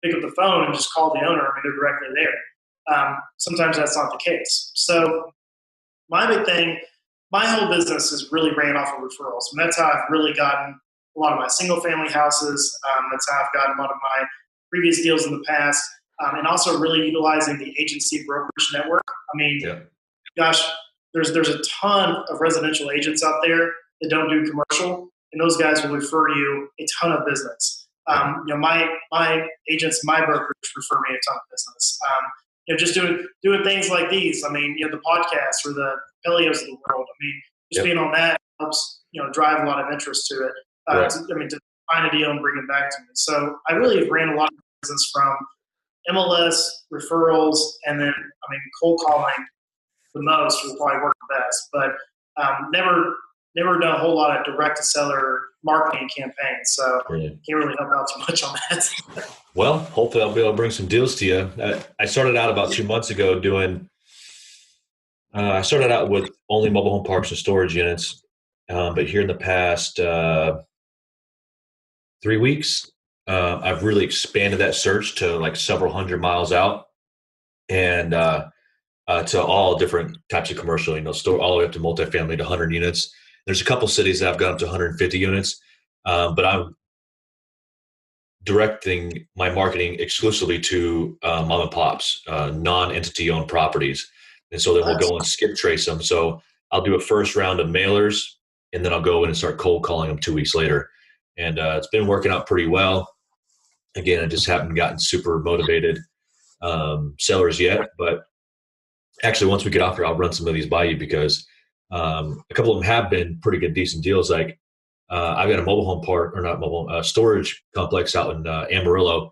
pick up the phone and just call the owner. They're directly there. Sometimes that's not the case. So my big thing, my whole business is really ran off of referrals. And that's how I've really gotten a lot of my single family houses. That's how I've gotten a lot of my previous deals in the past. And also really utilizing the agency brokerage network. Gosh, there's a ton of residential agents out there that don't do commercial, and those guys will refer you a ton of business. My agents, my brokerage refer me a ton of business. Just doing things like these. The podcast or the Pelios of the world. Being on that helps, drive a lot of interest to it. To find a deal and bring it back to me. So I really have ran a lot of business from MLS, referrals, and then, cold calling the most will probably work the best. But never never done a whole lot of direct to seller marketing campaigns, so can't really help out too much on that. Well, hopefully I'll be able to bring some deals to you. I started out about 2 months ago I started out with only mobile home parks and storage units, but here in the past 3 weeks, I've really expanded that search to like several hundred miles out, and to all different types of commercial, store all the way up to multifamily to 100 units. There's a couple cities that I've gone up to 150 units, but I'm directing my marketing exclusively to mom and pops, non-entity owned properties. And so then we'll go and skip trace them. So I'll do a first round of mailers, and then I'll go in and start cold calling them 2 weeks later. And it's been working out pretty well. Again, I just haven't gotten super motivated sellers yet, but actually once we get off here, I'll run some of these by you, because a couple of them have been pretty good, decent deals. Like I've got a mobile home park, or not mobile, storage complex out in Amarillo.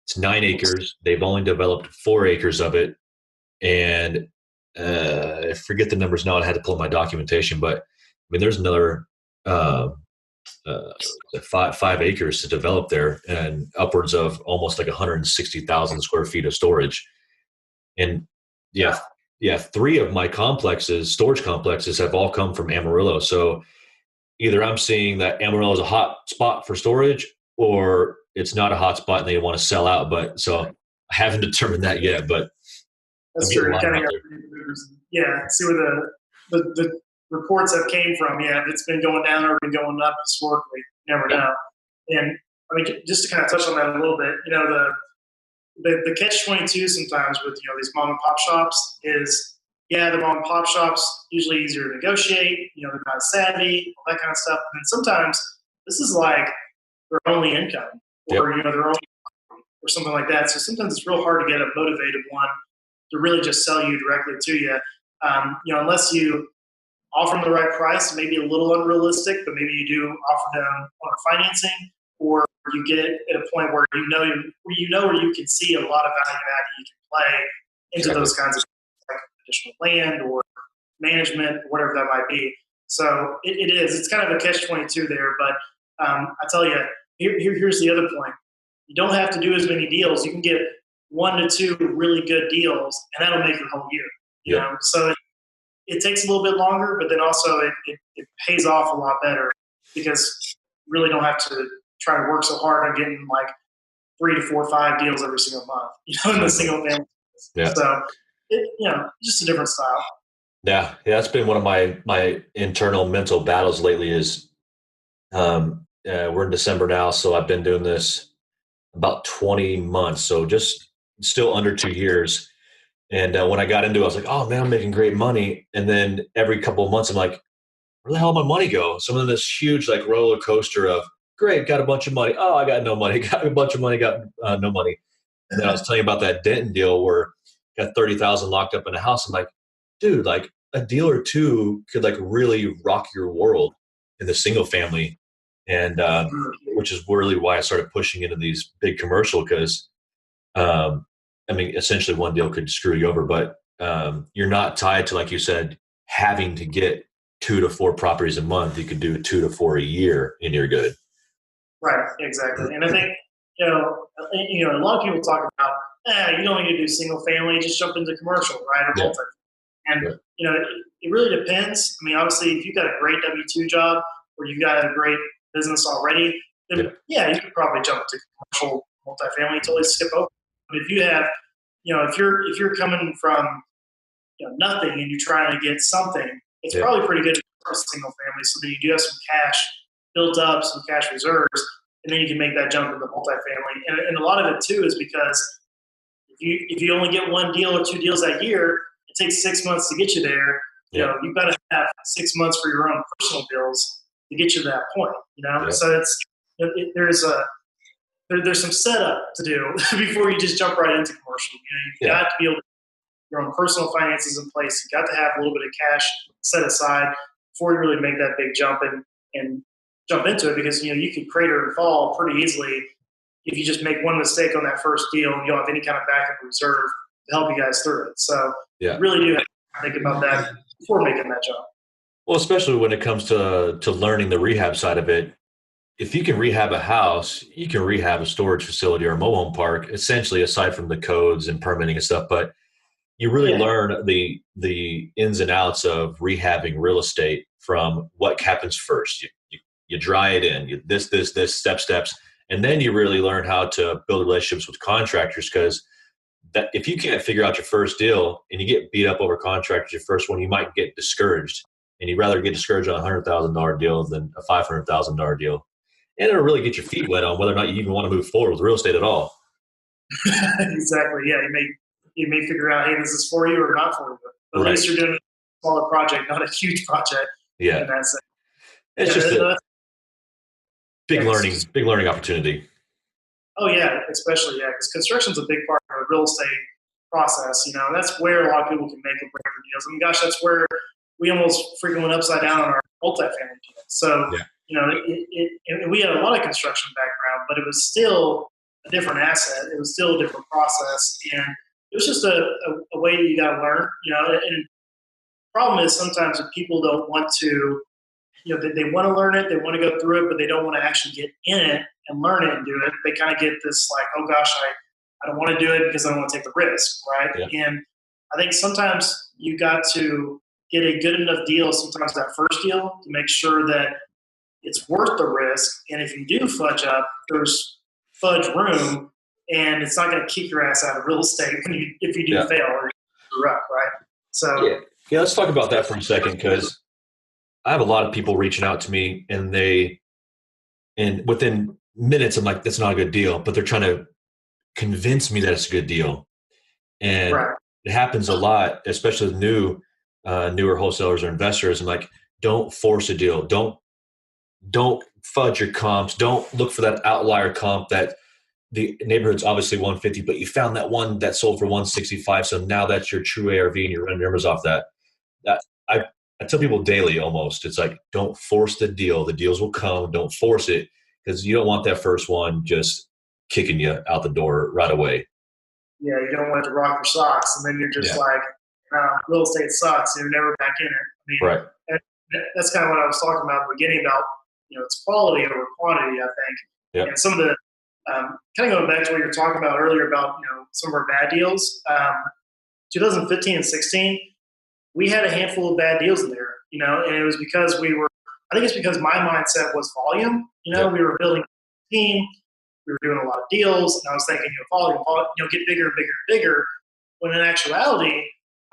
It's 9 acres. They've only developed 4 acres of it. And I forget the numbers now. I had to pull my documentation, but I mean, there's another 5 acres to develop there, and upwards of almost like 160,000 square feet of storage. And yeah, 3 of my storage complexes have all come from Amarillo. So either I'm seeing that Amarillo is a hot spot for storage, or it's not a hot spot and they want to sell out. But so I haven't determined that yet, but that's true. See where the reports have came from. Yeah, if it's been going down or been going up historically, you never know. And I mean, just to kind of touch on that a little bit, the catch-22 sometimes with these mom and pop shops is, the mom and pop shops usually easier to negotiate. They're not savvy, all that kind of stuff. And then sometimes this is like their only income, or their only, or something like that. So sometimes it's real hard to get a motivated one to really just sell you directly to you. Unless you offer them the right price, maybe a little unrealistic, but maybe you do offer them on financing, or you get at a point where where you can see a lot of value add you can play into those kinds of, like, additional land or management, whatever that might be. So it's kind of a catch-22 there. But I tell you, here's the other point. You don't have to do as many deals. You can get 1 to 2 really good deals, and that'll make your whole year. You know, so it takes a little bit longer, but then also it pays off a lot better, because you really don't have to try to work so hard on getting like 3 to 4 or 5 deals every single month, in the single family. Yeah. So just a different style. Yeah. That's been one of my internal mental battles lately is, we're in December now. So I've been doing this about 20 months. So just still under 2 years. And when I got into it, I was like, oh man, I'm making great money. And then every couple of months, I'm like, where the hell did my money go? Some of this huge like roller coaster of, great, got a bunch of money. Oh, I got no money. Got a bunch of money, got no money. And then I was telling you about that Denton deal where got 30,000 locked up in a house. I'm like, dude, like a deal or 2 could like really rock your world in the single family. And which is really why I started pushing into these big commercial, because essentially one deal could screw you over, but you're not tied to, like you said, having to get 2 to 4 properties a month. You could do 2 to 4 a year and you're good. Right, exactly. And I think, a lot of people talk about, you don't need to do single family, just jump into commercial, right? Or multi. And, it really depends. I mean, obviously, if you've got a great W-2 job or you've got a great business already, then you could probably jump to commercial multifamily, totally skip over. But if you have, if you're coming from nothing and you're trying to get something, it's probably pretty good for a single family, so that you do have some cash built up, some cash reserves, and then you can make that jump into multifamily. And a lot of it too is because if you only get 1 deal or 2 deals that year, it takes 6 months to get you there. You've got to have 6 months for your own personal bills to get you to that point. So there's some setup to do before you just jump right into commercial. You've got to be able to get your own personal finances in place. You've got to have a little bit of cash set aside before you really make that big jump and jump into it, because you can crater and fall pretty easily if you just make one mistake on that first deal and you don't have any kind of backup reserve to help you guys through it. So you really do have to think about that before making that jump. Well, especially when it comes to learning the rehab side of it. If you can rehab a house, you can rehab a storage facility or a mobile home park, essentially aside from the codes and permitting and stuff. But you really Yeah, learn the ins and outs of rehabbing real estate from what happens first. You dry it in, this steps, and then you really learn how to build relationships with contractors, because that if you can't figure out your first deal and you get beat up over contractors your first one, you might get discouraged, and you'd rather get discouraged on $100,000 deal than a $500,000 deal, and it'll really get your feet wet on whether or not you even want to move forward with real estate at all. exactly. Yeah, you may figure out, hey, this is for you or not for you. But at Right. least you're doing a smaller project, not a huge project. Yeah. And that's it. It's Yeah, just a yeah, 'cause big learning opportunity. oh yeah, especially because construction's a big part of the real estate process. And that's where a lot of people can make or break their deals. I mean, gosh, that's where we almost freaking went upside down on our multifamily deal. So Yeah. and we had a lot of construction background, but it was still a different asset. It was still a different process, and it was just a way that you got to learn. And the problem is sometimes if people don't want to, they want to learn it, they want to go through it, but they don't want to actually get in it and learn it and do it. They kind of get this like, oh gosh, I don't want to do it because I don't want to take the risk, right? Yeah. And I think sometimes you got to get a good enough deal, sometimes that first deal, to make sure that it's worth the risk. And if you do fudge up, there's fudge room, and it's not going to kick your ass out of real estate if you do Yeah. fail or you're up, right? So Yeah. Let's talk about that for a second, because I have a lot of people reaching out to me, and within minutes, I'm like, that's not a good deal, but they're trying to convince me that it's a good deal. And right, it happens a lot, especially with newer wholesalers or investors. I'm like, don't force a deal. Don't fudge your comps. Don't look for that outlier comp that the neighborhood's obviously 150, but you found that one that sold for 165. So now that's your true ARV, and you're running numbers off that. That I, I tell people daily almost. It's like, don't force the deal. The deals will come. Don't force it, because you don't want that first one just kicking you out the door right away. yeah, you don't want to rock your socks, and then you're just Yeah. like, real estate sucks, and you're never back in it. I mean, Right. and that's kind of what I was talking about at the beginning about, it's quality over quantity, I think. Yep. And some of the, kind of going back to what you were talking about earlier about, some of our bad deals, 2015 and 16, we had a handful of bad deals in there, and it was because I think it's because my mindset was volume. Yep. We were building a team, we were doing a lot of deals, and I was thinking, volume, get bigger and bigger and bigger. When in actuality,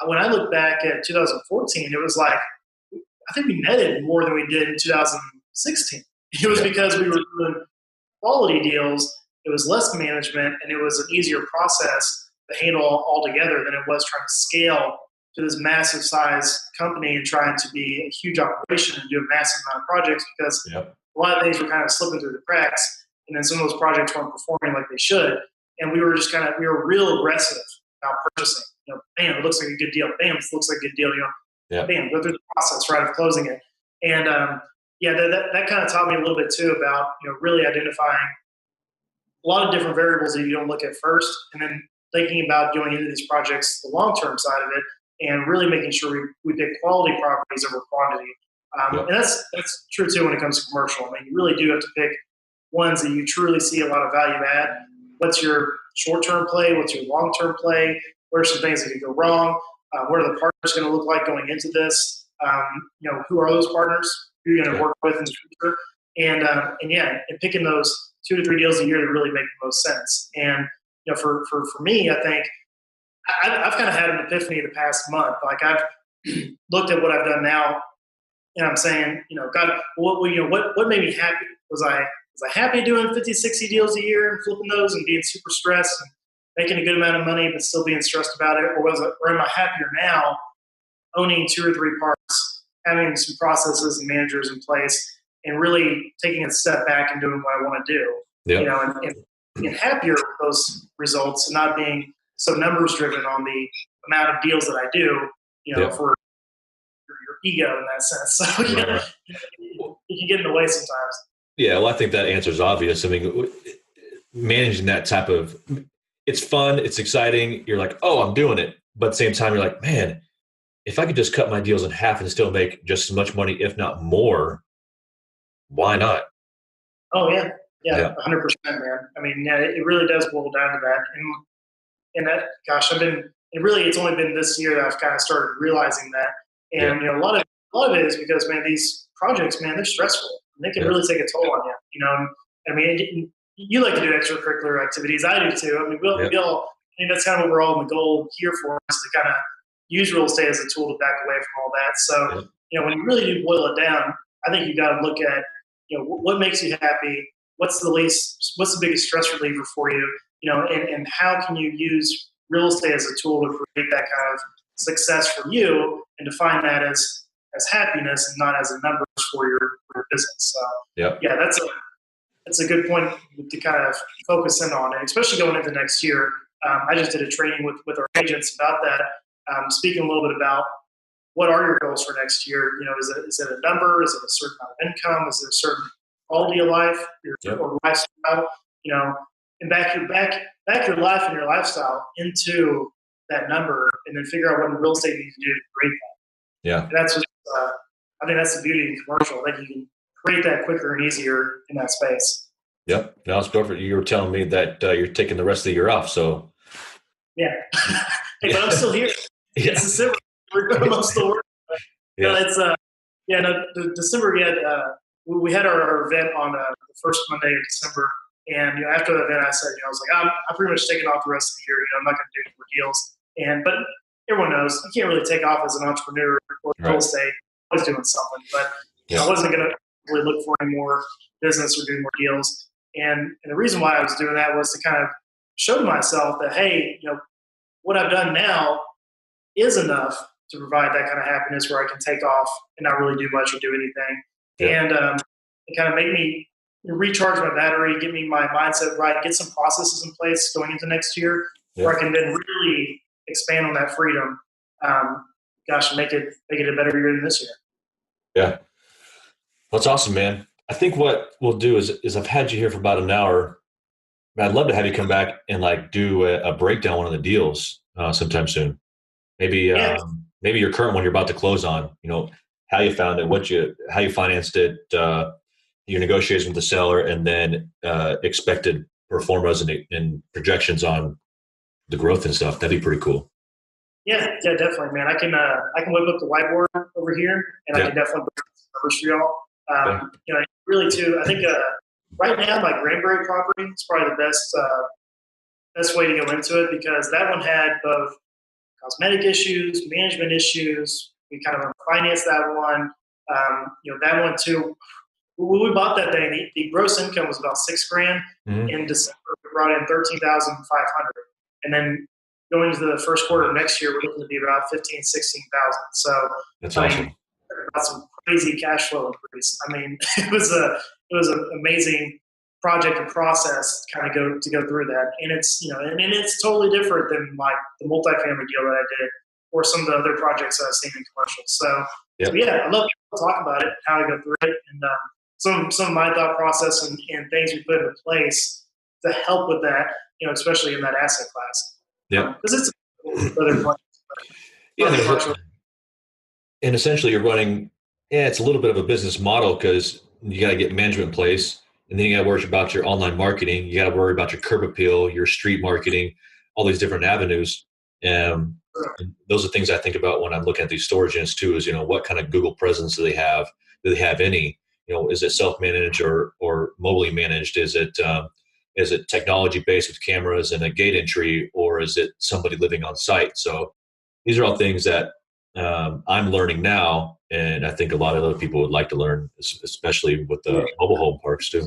when I look back at 2014, it was like, I think we netted more than we did in 2016. It was because we were doing quality deals, it was less management, and it was an easier process to handle all together than it was trying to scale to this massive size company and trying to be a huge operation and do a massive amount of projects, because Yep. a lot of things were kind of slipping through the cracks, and then some of those projects weren't performing like they should. And we were just we were real aggressive about purchasing. Bam, it looks like a good deal. Bam, it looks like a good deal. Yep. Bam, go through the process, right, of closing it. And that kind of taught me a little bit too about really identifying a lot of different variables that you don't look at first, and then thinking about going into these projects, the long-term side of it, and really making sure we pick quality properties over quantity. Yep. And that's true too when it comes to commercial. I mean, you really do have to pick ones that you truly see a lot of value add. What's your short-term play? What's your long-term play? Where are some things that could go wrong? What are the partners going to look like going into this? Who are those partners? Who are you going to work with in the future? And picking those 2 to 3 deals a year that really make the most sense. And for me, I think I've kind of had an epiphany the past month. Like, I've looked at what I've done now, and I'm saying, God, what made me happy? Was I happy doing 50, 60 deals a year and flipping those and being super stressed and making a good amount of money but still being stressed about it? Or am I happier now owning 2 or 3 parks, having some processes and managers in place, and really taking a step back and doing what I want to do? Yep. And being happier with those results and not being so numbers driven on the amount of deals that I do, Yep. for your ego in that sense. So Right. you can get in the way sometimes. Yeah, well, I think that answer is obvious. I mean, managing that type of, it's fun, it's exciting. You're like, oh, I'm doing it. But at the same time, you're like, man, if I could just cut my deals in half and still make just as much money, if not more, why not? Oh yeah, 100%, man. I mean, yeah, it really does boil down to that. And that, gosh, it's only been this year that I've kind of started realizing that. And Yeah. a lot of it is because, man, these projects, man, they're stressful. And they can Yeah. really take a toll on you. I mean, you like to do extracurricular activities. I do too. I mean, we all. I mean, that's kind of what we're all in the goal here for, is to kind of use real estate as a tool to back away from all that. So, when you really do boil it down, I think you got to look at, what makes you happy. What's the biggest stress reliever for you? And how can you use real estate as a tool to create that kind of success for you and define that as happiness and not as a numbers for your business. So yeah, that's a good point to kind of focus in on, and especially going into next year. I just did a training with our agents about that, speaking a little bit about what are your goals for next year. Is it a number? Is it a certain amount of income? Is it a certain quality of life or lifestyle? And back your life and your lifestyle into that number, and then figure out what real estate needs to do to create that. Yeah. And that's just, I think that's the beauty of commercial. Like, you can create that quicker and easier in that space. Yep. Now it's perfect. You were telling me that you're taking the rest of the year off. So yeah. Hey, but I'm still here. It's December. I'm still working. The December we had our event on the first Monday of December. And after the event, I said, I was like, I'm pretty much taking off the rest of the year. I'm not going to do any more deals. But everyone knows you can't really take off as an entrepreneur or real estate. I was doing something, but I wasn't going to really look for any more business or do more deals. And the reason why I was doing that was to kind of show to myself that, hey, what I've done now is enough to provide that kind of happiness where I can take off and not really do much or do anything. And it kind of make me recharge my battery, get me my mindset right, get some processes in place going into next year where I can then really expand on that freedom. Make it a better year than this year. Yeah. Well, that's awesome, man. I think what we'll do is I've had you here for about an hour. I'd love to have you come back and do a breakdown on one of the deals sometime soon. Maybe maybe your current one you're about to close on. How you found it, how you financed it, your negotiations with the seller, and then expected performance and projections on the growth and stuff. That'd be pretty cool. Yeah, definitely, man. I can whip up the whiteboard over here, and I can definitely bring some numbers for y'all. Really too. I think right now my Granbury property is probably the best way to go into it, because that one had both cosmetic issues, management issues. We kind of financed that one. That one too. When we bought that thing, the gross income was about $6,000. Mm-hmm. In December, we brought in $13,500, and then going into the first quarter of next year, we're looking to be about $15,000, $16,000. So that's awesome. About some crazy cash flow increase. I mean, it was an amazing project and process kind of go through that, and it's and it's totally different than like the multifamily deal that I did or some of the other projects that I've seen in commercials. So I love to talk about it, how I go through it, and some of my thought process and things we put into place to help with that, especially in that asset class. Yeah, because it's other projects. And essentially you're running. It's a little bit of a business model because you got to get management in place, and then you got to worry about your online marketing. You got to worry about your curb appeal, your street marketing, all these different avenues. And those are things I think about when I'm looking at these storage units too. Is what kind of Google presence do they have? Do they have any? Is it self-managed or mobily managed? Is it technology-based with cameras and a gate entry, or is it somebody living on site? So these are all things that I'm learning now, and I think a lot of other people would like to learn, especially with the mobile home parks too.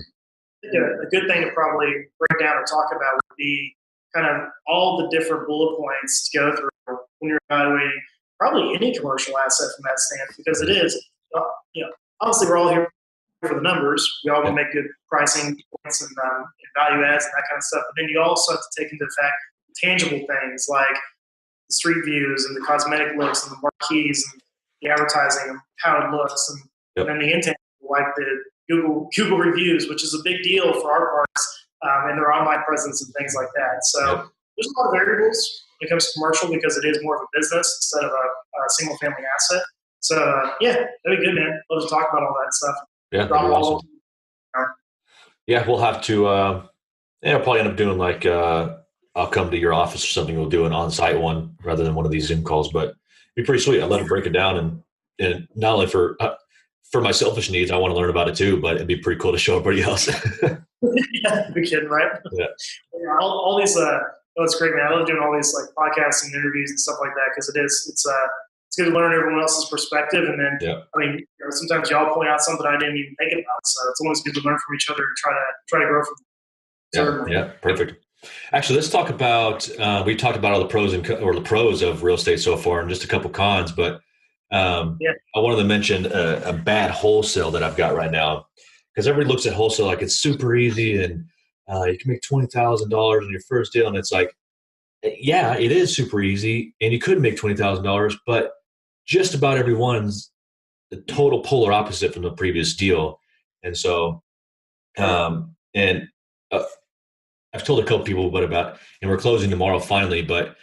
A good thing to probably break down or talk about would be kind of all the different bullet points to go through when you're evaluating probably any commercial asset from that stance, because it is, obviously we're all here for the numbers. We all want to make good pricing points and value adds and that kind of stuff. But then you also have to take into effect tangible things like the street views and the cosmetic looks and the marquees and the advertising and how it looks, and then the intangible like the Google reviews, which is a big deal for our parts, and their online presence and things like that. So there's a lot of variables when it comes to commercial because it is more of a business instead of a single family asset. So that'd be good, man. Love to talk about all that stuff. Yeah, that'd be awesome. Yeah, we'll have to. I'll probably end up doing like I'll come to your office or something. We'll do an on-site one rather than one of these Zoom calls, but it'd be pretty sweet. I'd love to break it down and not only for my selfish needs, I want to learn about it too, but it'd be pretty cool to show everybody else. Yeah, you're kidding, right? Yeah. All these, it's great, man. I love doing all these like podcasts and interviews and stuff like that because it's good to learn everyone else's perspective. And then, I mean, sometimes y'all point out something I didn't even think about. So it's always good to learn from each other and try to grow from it. Yeah, perfect. Actually, let's talk about, we talked about all the pros of real estate so far and just a couple cons, but I wanted to mention a bad wholesale that I've got right now because everybody looks at wholesale like it's super easy and you can make $20,000 in your first deal. And it's like, yeah, it is super easy and you could make $20,000, but just about everyone's the total polar opposite from the previous deal. And so, I've told a couple people and we're closing tomorrow finally, but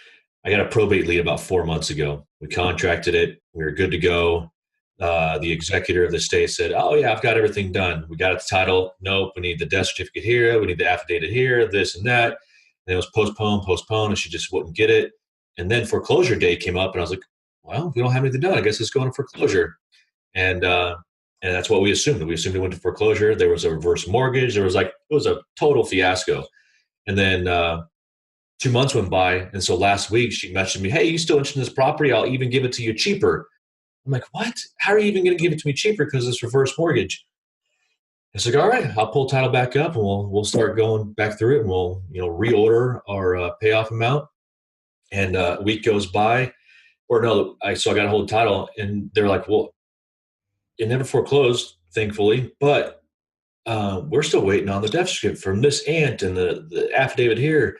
I got a probate lead about 4 months ago. We contracted it. We were good to go. The executor of the state said, oh yeah, I've got everything done. We got the title. Nope. We need the death certificate here. We need the affidavit here, this and that. And it was postponed, and she just wouldn't get it. And then foreclosure day came up and I was like, well, we don't have anything done. I guess it's going to foreclosure. And that's what we assumed. We assumed it went to foreclosure. There was a reverse mortgage. It was a total fiasco. And then 2 months went by. And so last week she messaged me, hey, you still interested in this property? I'll even give it to you cheaper. I'm like, what? How are you even going to give it to me cheaper? Because it's reverse mortgage. It's like, all right, I'll pull title back up and we'll start going back through it and we'll, reorder our payoff amount. And a week goes by so I got a hold of title and they're like, well, it never foreclosed, thankfully, but we're still waiting on the death certificate from this aunt and the affidavit here.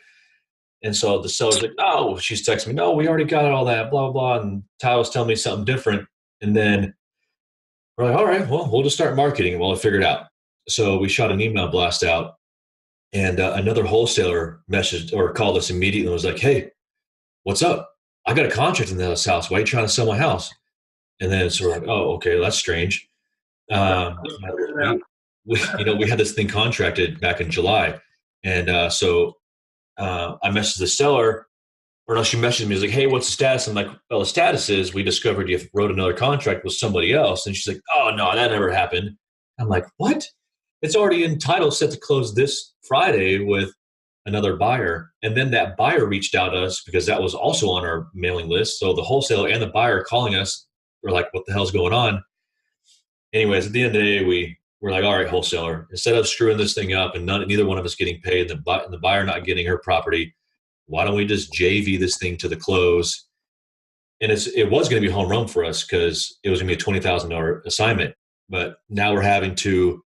And so the seller's like, no, she's texting me, no, we already got all that, blah, blah, blah. And Tyler's telling me something different. And then we're like, all right, well, we'll just start marketing and we'll figure it out. So we shot an email blast out and another wholesaler messaged or called us immediately and was like, hey, what's up? I got a contract in this house. Why are you trying to sell my house? And then so we're like, oh, okay, that's strange. We had this thing contracted back in July. And so I messaged the seller, or no, she messaged me, like, hey, what's the status? I'm like, well, the status is we discovered you wrote another contract with somebody else. And she's like, oh, no, that never happened. I'm like, what? It's already in title set to close this Friday with another buyer. And then that buyer reached out to us because that was also on our mailing list. So the wholesaler and the buyer calling us were like, what the hell's going on? Anyways, at the end of the day, we're like, all right, wholesaler, instead of screwing this thing up and neither one of us getting paid and the buyer not getting her property, why don't we just JV this thing to the close? And it was going to be home run for us because it was going to be a $20,000 assignment. But now we're having to,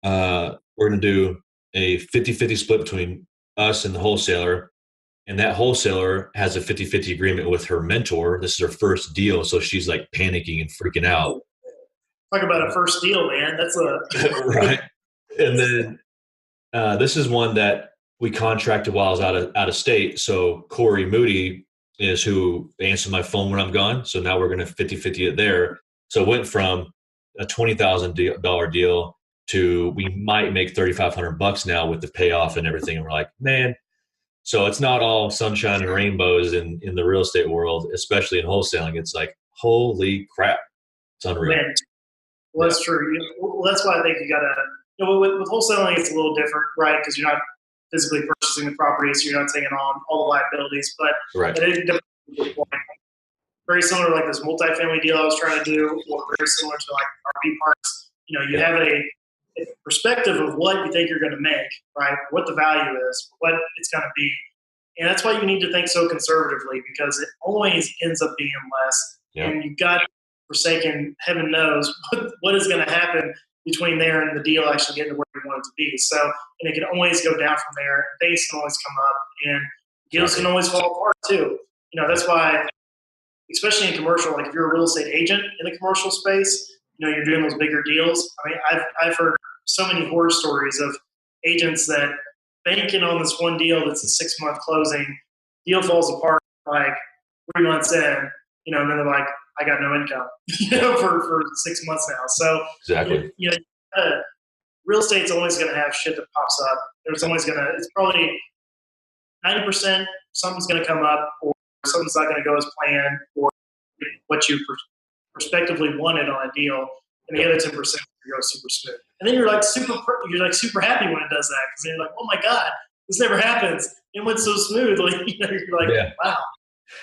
we're going to do a 50-50 split between us and the wholesaler. And that wholesaler has a 50-50 agreement with her mentor. This is her first deal. So she's like panicking and freaking out. Talk about a first deal, man. That's right. And then this is one that we contracted while I was out of state. So Corey Moody is who answers my phone when I'm gone. So now we're going to 50-50 it there. So it went from a $20,000 deal to we might make $3,500 now with the payoff and everything. And we're like, man. So it's not all sunshine and rainbows in the real estate world, especially in wholesaling. It's like, holy crap. It's unreal. Man. Well, that's true. Well, that's why I think you got to, with wholesaling, it's a little different, right? Because you're not physically purchasing the property, so you're not taking on all the liabilities. But right. Very similar to like this multifamily deal I was trying to do, or very similar to like RV parks. You have a perspective of what you think you're going to make, right? What the value is, what it's going to be. And that's why you need to think so conservatively because it always ends up being less. Yep. And you've got forsaken, heaven knows what is going to happen between there and the deal actually getting to where you want it to be. So, and it can always go down from there. Things can always come up, and deals can always fall apart too. That's why, especially in commercial, like if you're a real estate agent in the commercial space, you're doing those bigger deals. I mean, I've heard so many horror stories of agents that banking on this one deal that's a 6-month closing, deal falls apart like 3 months in, and then they're like, I got no income, for 6 months now. So Exactly. Real estate's always going to have shit that pops up. There's always it's probably 90% something's going to come up, or something's not going to go as planned, or what you prospectively wanted on a deal, and the other 10% goes super smooth. And then you're like super happy when it does that, because then you're like, oh my god, this never happens. It went so smoothly. You're like, wow,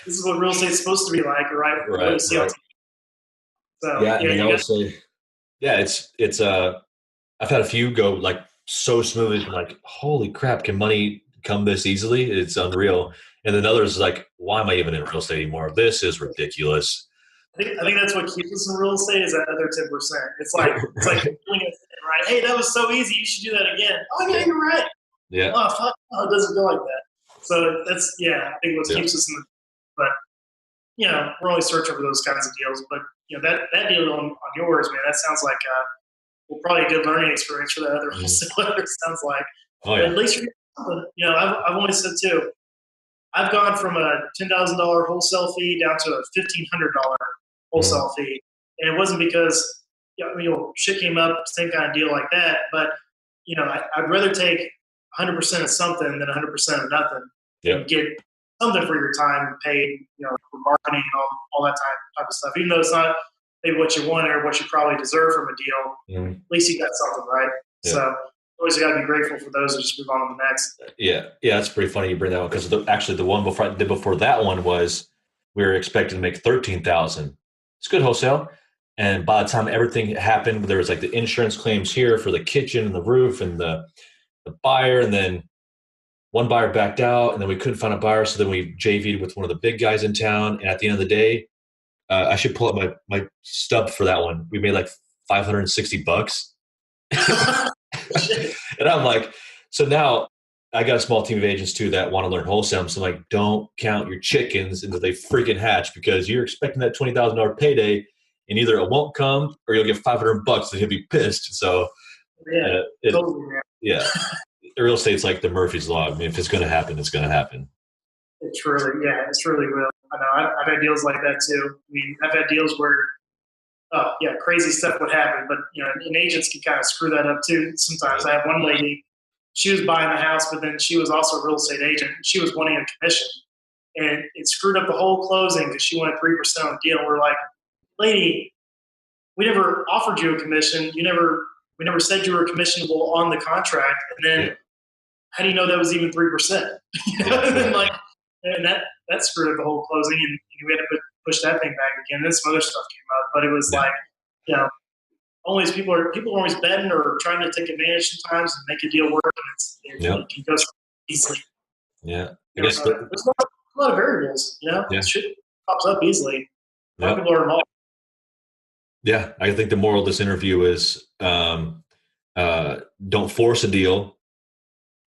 this is what real estate's supposed to be like, right? Right. So Yeah, and I would say, it's I've had a few go like so smoothly, like, holy crap, can money come this easily? It's unreal. And then others like, why am I even in real estate anymore? This is ridiculous. I think that's what keeps us in real estate, is that other 10%. It's like right? Hey, that was so easy. You should do that again. Oh yeah, you're right. Yeah. Oh fuck, no, it doesn't go like that. So that's I think what keeps us in the. But we're always searching for those kinds of deals. But that deal on yours, man, that sounds like probably a good learning experience for the other wholesalers. Sounds like. Oh yeah. But at least you're something. I've always said too. I've gone from a $10,000 wholesale fee down to a $1,500 wholesale fee, and it wasn't because shit came up, same kind of deal like that. But I'd rather take 100% of something than 100% of nothing, and get something for your time paid, for marketing and all that type of stuff. Even though it's not maybe what you wanted or what you probably deserve from a deal, at least you got something, right? Yeah. So always got to be grateful for those and just move on to the next. Yeah, that's pretty funny you bring that one, because actually the one before that one was, we were expecting to make $13,000. It's good wholesale, and by the time everything happened, there was like the insurance claims here for the kitchen and the roof and the buyer, and then one buyer backed out, and then we couldn't find a buyer, so then we JV'd with one of the big guys in town, and at the end of the day, I should pull up my stub for that one. We made like $560. And I'm like, so now I got a small team of agents too that want to learn wholesale. So I'm like, don't count your chickens until they freaking hatch, because you're expecting that $20,000 payday, and either it won't come or you'll get $500 and you'll be pissed. So real estate's like the Murphy's Law. I mean, if it's going to happen, it's going to happen. It's really real. I know I've had deals like that too. I mean, I've had deals where crazy stuff would happen, but and agents can kind of screw that up too sometimes. I have one lady, she was buying the house, but then she was also a real estate agent. She was wanting a commission, and it screwed up the whole closing because she wanted 3% on the deal. We're like, lady, we never offered you a commission. We never said you were commissionable on the contract. And then how do you know that was even 3%? And that screwed up the whole closing, and we had to push that thing back again. Then some other stuff came up, but it was always people are always betting or trying to take advantage sometimes and make a deal work, and it can go easily. Yeah, I guess there's a lot of variables. Shit pops up easily. People are involved. Yeah, I think the moral of this interview is don't force a deal,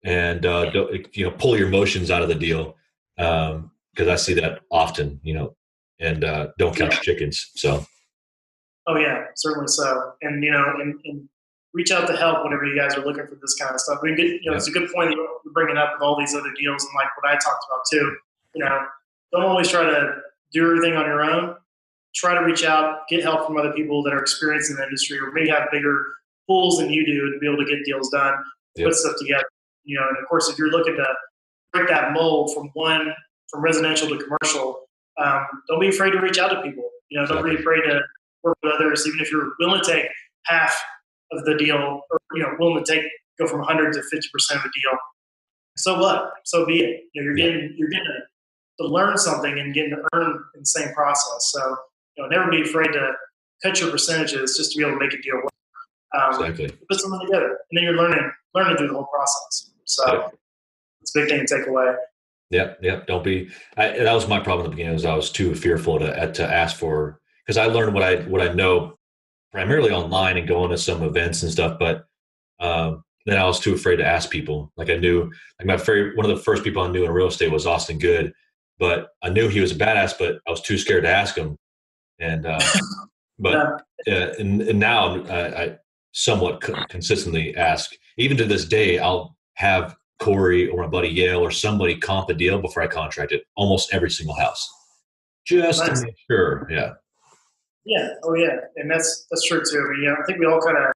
and don't, pull your emotions out of the deal, because I see that often. And don't count your chickens. So. Oh yeah, certainly so. And and reach out to help whenever you guys are looking for this kind of stuff. I mean, it's a good point that you're bringing up with all these other deals, and like what I talked about too. Don't always try to do everything on your own. Try to reach out, get help from other people that are experienced in the industry, or maybe have bigger pools than you do to be able to get deals done, put stuff together. And of course, if you're looking to break that mold from residential to commercial, don't be afraid to reach out to people. Don't be afraid to work with others, even if you're willing to take half of the deal, or willing to go from 100 to 50% of the deal. So what? So be it. You're getting to learn something and getting to earn in the same process. So never be afraid to cut your percentages just to be able to make a deal work. Exactly. Put something together, and then you're learning through the whole process. So it's a big thing to take away. Yeah. Don't be. That was my problem at the beginning. Was I was too fearful to ask for, because I learned what I know primarily online and going to some events and stuff. But then I was too afraid to ask people. Like I knew, like one of the first people I knew in real estate was Austin Good, but I knew he was a badass, but I was too scared to ask him. And and now I somewhat consistently ask. Even to this day, I'll have Corey or my buddy Yale or somebody comp the deal before I contract it. Almost every single house, just Nice. to make sure. Yeah. Yeah. Oh yeah. And that's true too. I mean, I think we all kind of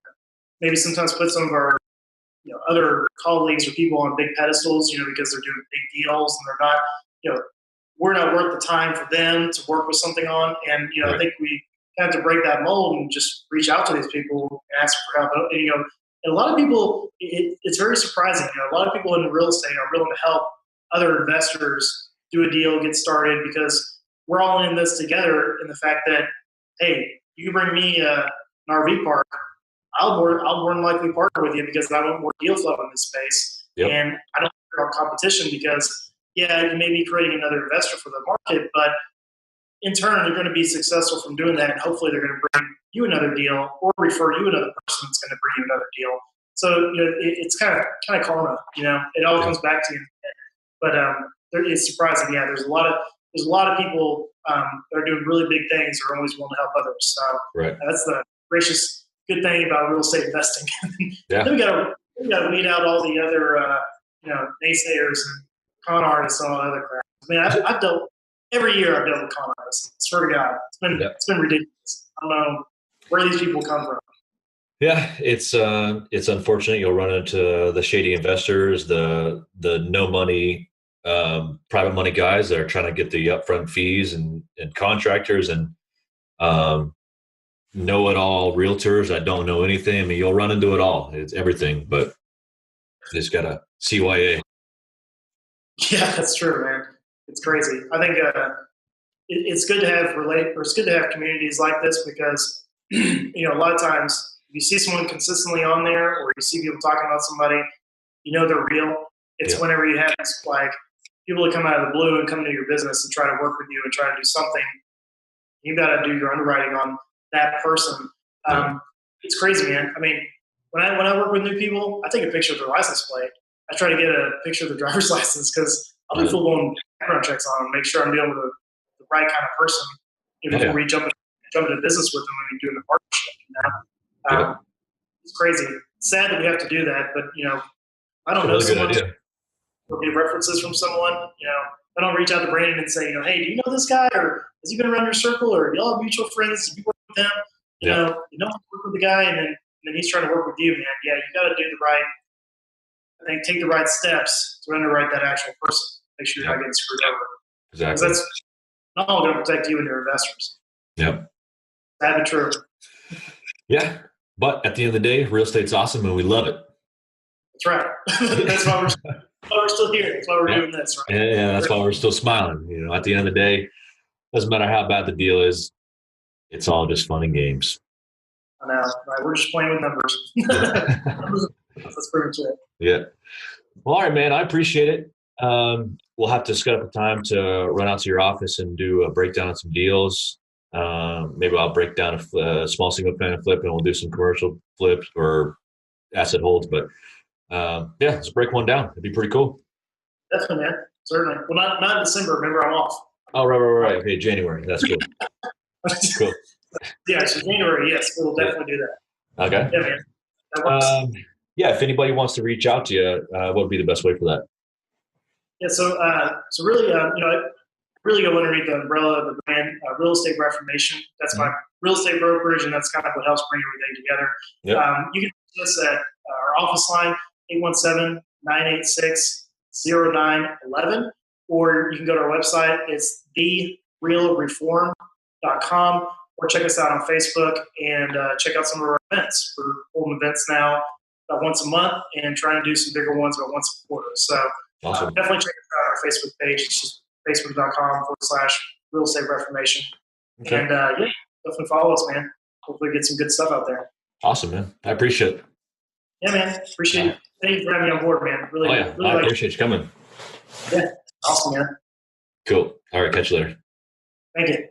maybe sometimes put some of our other colleagues or people on big pedestals, because they're doing big deals and they're not, we're not worth the time for them to work with something on. And, Right. I think we have to break that mold and just reach out to these people and ask for help. And, and a lot of people, it's very surprising. A lot of people in real estate are willing to help other investors do a deal, get started, because we're all in this together in the fact that, hey, you bring me an RV park, I'll more than likely partner with you because I want more deal flow in this space. Yep. And I don't care about competition because, yeah, you may be creating another investor for the market, but in turn, they're going to be successful from doing that. And hopefully they're going to bring you another deal or refer you another person that's going to bring you another deal. So, it's kind of karma, it all comes back to you. But it's surprising. Yeah, there's a lot of people that are doing really big things are always willing to help others. So Right. That's the gracious good thing about real estate investing. Yeah. Then we got to weed out all the other naysayers and con artists and all that other crap. I mean, I've dealt every year. I've dealt with con artists. I swear to God, it's been ridiculous. I don't know where these people come from. Yeah, it's unfortunate. You'll run into the shady investors, the no money, private money guys that are trying to get the upfront fees, and contractors and know-it-all realtors that don't know anything. I mean, you'll run into it all. It's everything, but you just gotta CYA. Yeah, that's true, man. It's crazy. I think it's good to have it's good to have communities like this because a lot of times if you see someone consistently on there or you see people talking about somebody, they're real. It's whenever you have like people that come out of the blue and come into your business and try to work with you and try to do something, you got to do your underwriting on that person. It's crazy, man. I mean, when I work with new people, I take a picture of their license plate. I try to get a picture of the driver's license because I'll do full-blown background checks on them, make sure I'm dealing with the right kind of person before we jump into business with them and doing a partnership. It's crazy. It's sad that we have to do that, but I don't know someone or get references from someone. I don't reach out to Brandon and say, hey, do you know this guy, or has he been around your circle, or y'all have mutual friends? Do you work with him? You work with the guy, and then he's trying to work with you, man. Yeah, you got to do the right. I think take the right steps to underwrite that actual person. Make sure you're not getting screwed over. Exactly. Because that's not all going to protect you and your investors. Yep. That'd be true. Yeah, but at the end of the day, real estate's awesome, and we love it. That's right. That's why we're still here. That's why we're doing this, right? Yeah, that's why we're still smiling. At the end of the day, doesn't matter how bad the deal is, it's all just fun and games. I know, right? We're just playing with numbers. That's pretty much it. Yeah. Well, all right, man. I appreciate it. We'll have to set up a time to run out to your office and do a breakdown of some deals. Maybe I'll break down a small single family flip, and we'll do some commercial flips or asset holds. But let's break one down. It'd be pretty cool. Definitely, man. Certainly. Well, not in December. Remember, I'm off. Oh, right. Okay, January. That's cool. Cool. Yeah, so January. Yes, we'll definitely do that. Okay. Yeah, man. That works. If anybody wants to reach out to you, what would be the best way for that? Yeah. So really, I really go underneath the umbrella of the brand Real Estate Reformation. That's my real estate brokerage, and that's kind of what helps bring everything together. Yep. You can reach us at our office line, 817-986-0911, or you can go to our website. It's therealreform.com, or check us out on Facebook and check out some of our events. We're holding events now about once a month and trying to do some bigger ones about once a quarter. So awesome. Definitely check us out on our Facebook page. It's just facebook.com/real estate reformation. Okay. And definitely follow us, man. Hopefully get some good stuff out there. Awesome, man. I appreciate it. Yeah, man. Appreciate it. Thank you for having me on board, man. Really, I appreciate you coming. Yeah. Awesome, man. Cool. All right. Catch you later. Thank you.